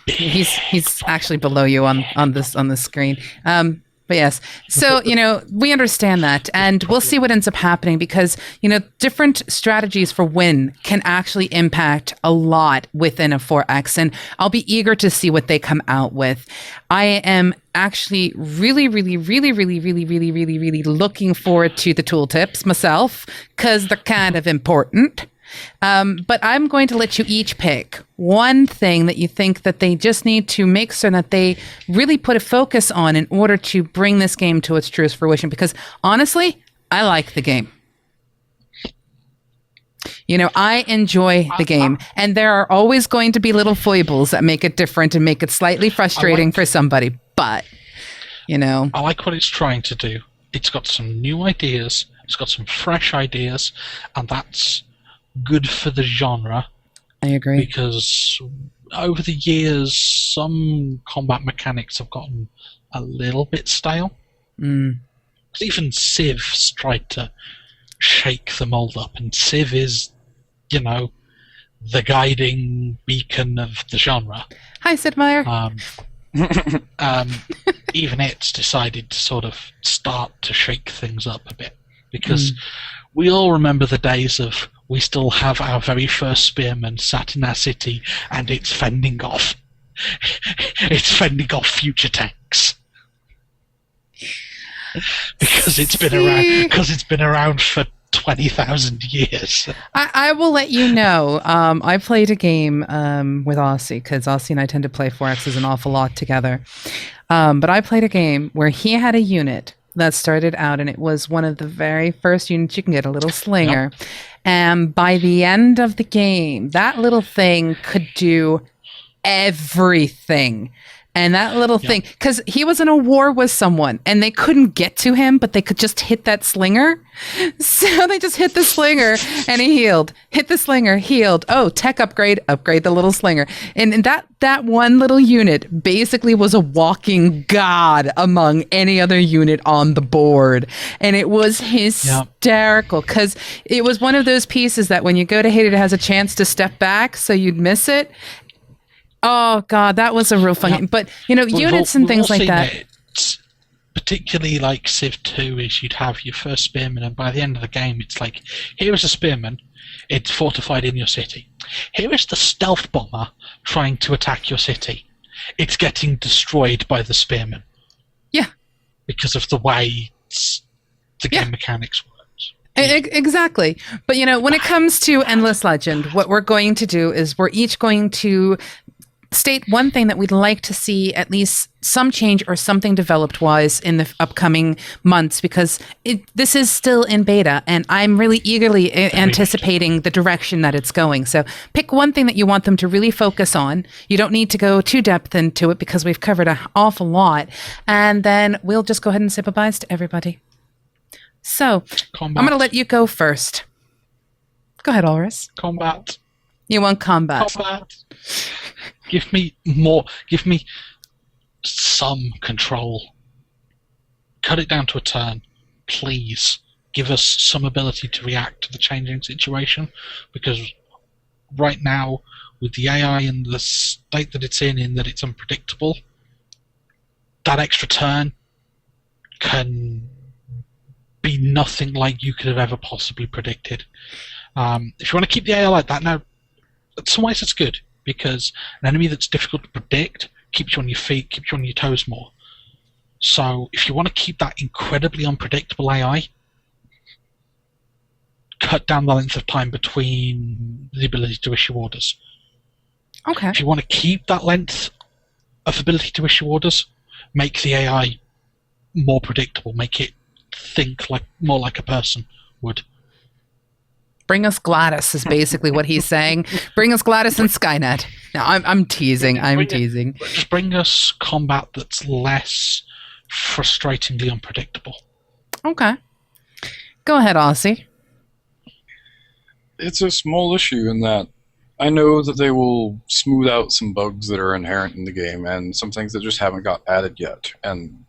He's actually below you on the screen. But yes, so, we understand that, and we'll see what ends up happening because, different strategies for win can actually impact a lot within a 4X, and I'll be eager to see what they come out with. I am actually really, really, really, really, really, really, really, really looking forward to the tooltips myself because they're kind of important. But I'm going to let you each pick one thing that you think that they just need to make sure that they really put a focus on in order to bring this game to its truest fruition. Because honestly, I like the game. I enjoy the game. And there are always going to be little foibles that make it different and make it slightly frustrating for somebody. But, I like what it's trying to do. It's got some new ideas. It's got some fresh ideas. And that's good for the genre. I agree. Because over the years, some combat mechanics have gotten a little bit stale. Even Civ's tried to shake the mold up, and Civ is, the guiding beacon of the genre. Hi, Sid Meier. Even it's decided to sort of start to shake things up a bit, because we all remember the days of we still have our very first spearman sat in our city, and it's fending off. It's fending off future tanks because it's been around. Because it's been around for 20,000 years. I will let you know. I played a game with Occi because Occi and I tend to play 4Xs an awful lot together. But I played a game where he had a unit that started out, and it was one of the very first units you can get, a little slinger. Yep. And by the end of the game, that little thing could do everything. And that little thing, because he was in a war with someone and they couldn't get to him, but they could just hit that slinger. So they just hit the slinger and he healed. Hit the slinger, healed. Oh, tech upgrade the little slinger. And that one little unit basically was a walking god among any other unit on the board. And it was hysterical because it was one of those pieces that when you go to hit it, it has a chance to step back so you'd miss it. Oh God, that was a real fun game. But units and things like that. Particularly like Civ 2 is you'd have your first spearman, and by the end of the game, it's like, here is a spearman, it's fortified in your city. Here is the stealth bomber trying to attack your city. It's getting destroyed by the spearman. Yeah. Because of the way the game mechanics works. Exactly. But when it comes to Endless Legend, what we're going to do is we're each going to state one thing that we'd like to see at least some change or something developed wise in the upcoming months, because this is still in beta and I'm really eagerly anticipating the direction that it's going. So pick one thing that you want them to really focus on. You don't need to go too depth into it because we've covered an awful lot. And then we'll just go ahead and say bye-byes to everybody. So combat. I'm going to let you go first. Go ahead, Alris. Combat. You want combat. Combat. Give me more. Give me some control. Cut it down to a turn, please. Give us some ability to react to the changing situation, because right now, with the AI and the state that it's in that it's unpredictable, that extra turn can be nothing like you could have ever possibly predicted. If you want to keep the AI like that, now, in some ways it's good, because an enemy that's difficult to predict keeps you on your feet, keeps you on your toes more. So if you want to keep that incredibly unpredictable AI, cut down the length of time between the ability to issue orders. Okay. If you want to keep that length of ability to issue orders, make the AI more predictable, make it think more like a person would. Bring us Gladys is basically what he's saying. Bring us Gladys and Skynet. No, I'm teasing. I'm teasing. Just bring us combat that's less frustratingly unpredictable. Okay. Go ahead, Aussie. It's a small issue in that I know that they will smooth out some bugs that are inherent in the game and some things that just haven't got added yet. And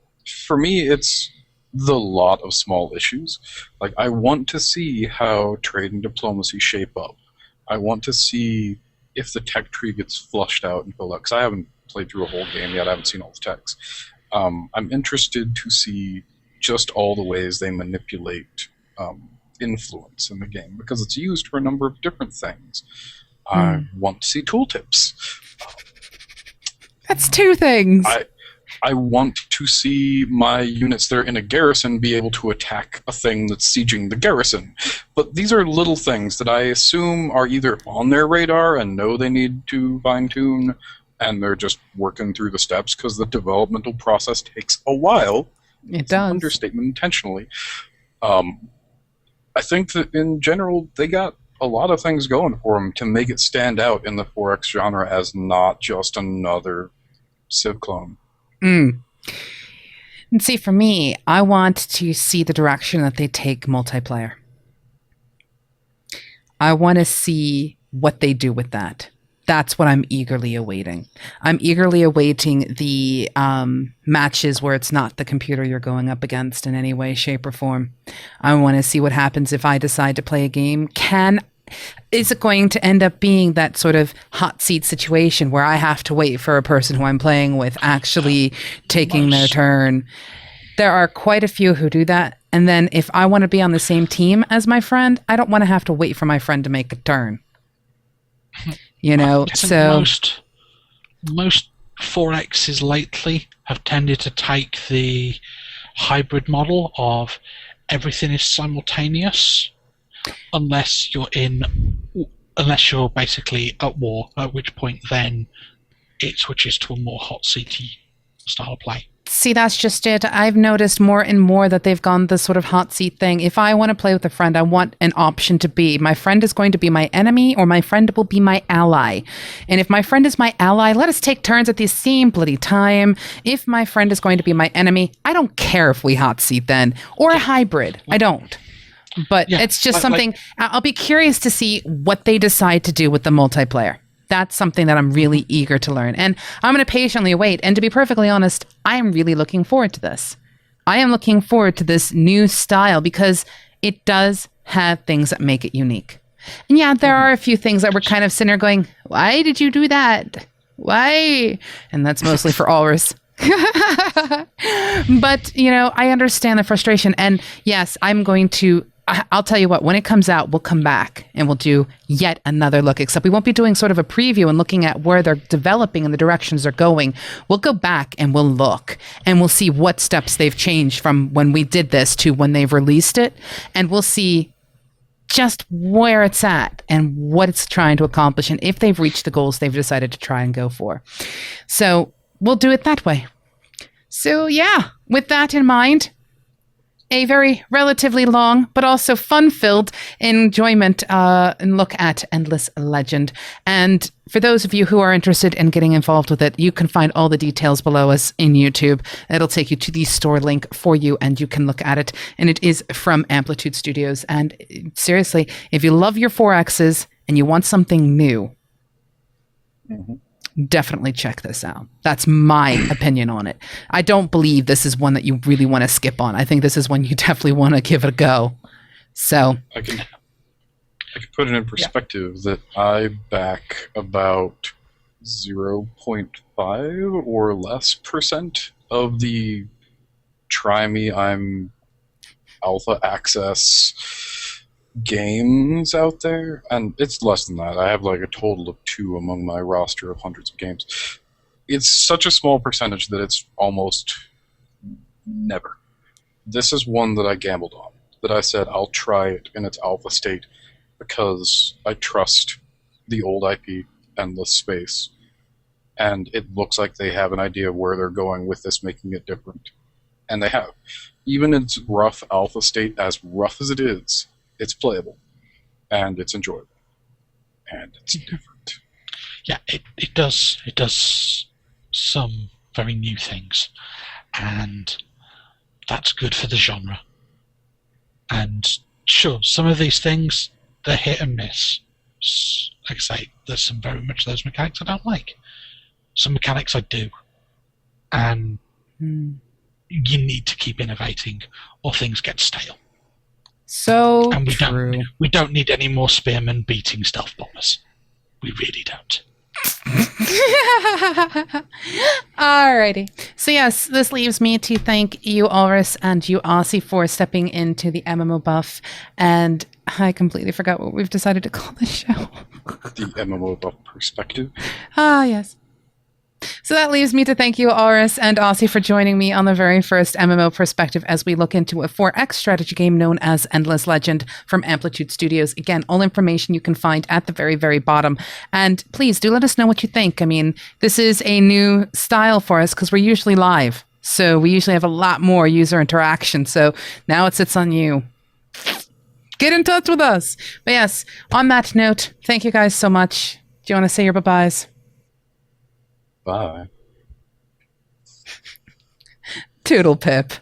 for me, it's the lot of small issues. Like, I want to see how trade and diplomacy shape up. I want to see if the tech tree gets flushed out and filled out, because I haven't played through a whole game yet. I haven't seen all the techs. I'm interested to see just all the ways they manipulate influence in the game, because it's used for a number of different things. I want to see tooltips. That's two things. I want to see my units that are in a garrison be able to attack a thing that's sieging the garrison. But these are little things that I assume are either on their radar and know they need to fine-tune, and they're just working through the steps because the developmental process takes a while. It does. An understatement intentionally. I think that in general, they got a lot of things going for them to make it stand out in the 4X genre as not just another Civ clone. And see, for me, I want to see the direction that they take multiplayer. I want to see what they do with that. That's what I'm eagerly awaiting. I'm eagerly awaiting the matches where it's not the computer you're going up against in any way, shape, or form. I want to see what happens if I decide to play a game. Is it going to end up being that sort of hot seat situation where I have to wait for a person who I'm playing with actually taking their turn? There are quite a few who do that. And then if I want to be on the same team as my friend, I don't want to have to wait for my friend to make a turn. You know, so most 4Xs lately have tended to take the hybrid model of everything is simultaneous, unless you're basically at war, at which point then it switches to a more hot seaty style of play. See, that's just it. I've noticed more and more that they've gone this sort of hot seat thing. If I want to play with a friend, I want an option to be my friend is going to be my enemy or my friend will be my ally. And if my friend is my ally, let us take turns at the same bloody time. If my friend is going to be my enemy, I don't care if we hot seat then, or a hybrid. I don't. But it's just something I'll be curious to see what they decide to do with the multiplayer. That's something that I'm really eager to learn. And I'm going to patiently wait. And to be perfectly honest, I am really looking forward to this. I am looking forward to this new style because it does have things that make it unique. And yeah, there are a few things that we're kind of sitting there going, why did you do that? Why? And that's mostly for Alris. But, you know, I understand the frustration. And yes, I'll tell you what, when it comes out, we'll come back and we'll do yet another look, except we won't be doing sort of a preview and looking at where they're developing and the directions they're going. We'll go back and we'll look and we'll see what steps they've changed from when we did this to when they've released it. And we'll see just where it's at and what it's trying to accomplish and if they've reached the goals they've decided to try and go for. So we'll do it that way. So yeah, with that in mind, a very relatively long, but also fun-filled enjoyment and look at Endless Legend. And for those of you who are interested in getting involved with it, you can find all the details below us in YouTube. It'll take you to the store link for you, and you can look at it. And it is from Amplitude Studios. And seriously, if you love your 4Xs and you want something new, definitely check this out. That's my opinion on it. I don't believe this is one that you really want to skip on. I think this is one you definitely want to give it a go. So I can put it in perspective that I back about 0.5 or less % of the try me, I'm alpha access games out there, and it's less than that. I have like a total of 2 among my roster of hundreds of games. It's such a small percentage that it's almost never. This is one that I gambled on, that I said I'll try it in its alpha state because I trust the old IP, Endless Space, and it looks like they have an idea of where they're going with this, making it different. And they have. Even in its rough alpha state, as rough as it is, it's playable, and it's enjoyable, and it's different. Yeah, it does some very new things, and that's good for the genre. And sure, some of these things, they're hit and miss. Like I say, there's some very much those mechanics I don't like. Some mechanics I do. And you need to keep innovating or things get stale. So And true. we don't need any more spearmen beating stealth bombers. We really don't. Alrighty. So yes, this leaves me to thank you, Alris, and you, Aussie, for stepping into the MMO buff. And I completely forgot what we've decided to call this show. The MMOBuff perspective. Ah, yes. So that leaves me to thank you, Alris and Aussie, for joining me on the very first MMO perspective as we look into a 4X strategy game known as Endless Legend from Amplitude Studios. Again, all information you can find at the very, very bottom. And please do let us know what you think. I mean, this is a new style for us because we're usually live. So we usually have a lot more user interaction. So now it sits on you. Get in touch with us. But yes, on that note, thank you guys so much. Do you want to say your bye-byes? Bye. Toodle pip.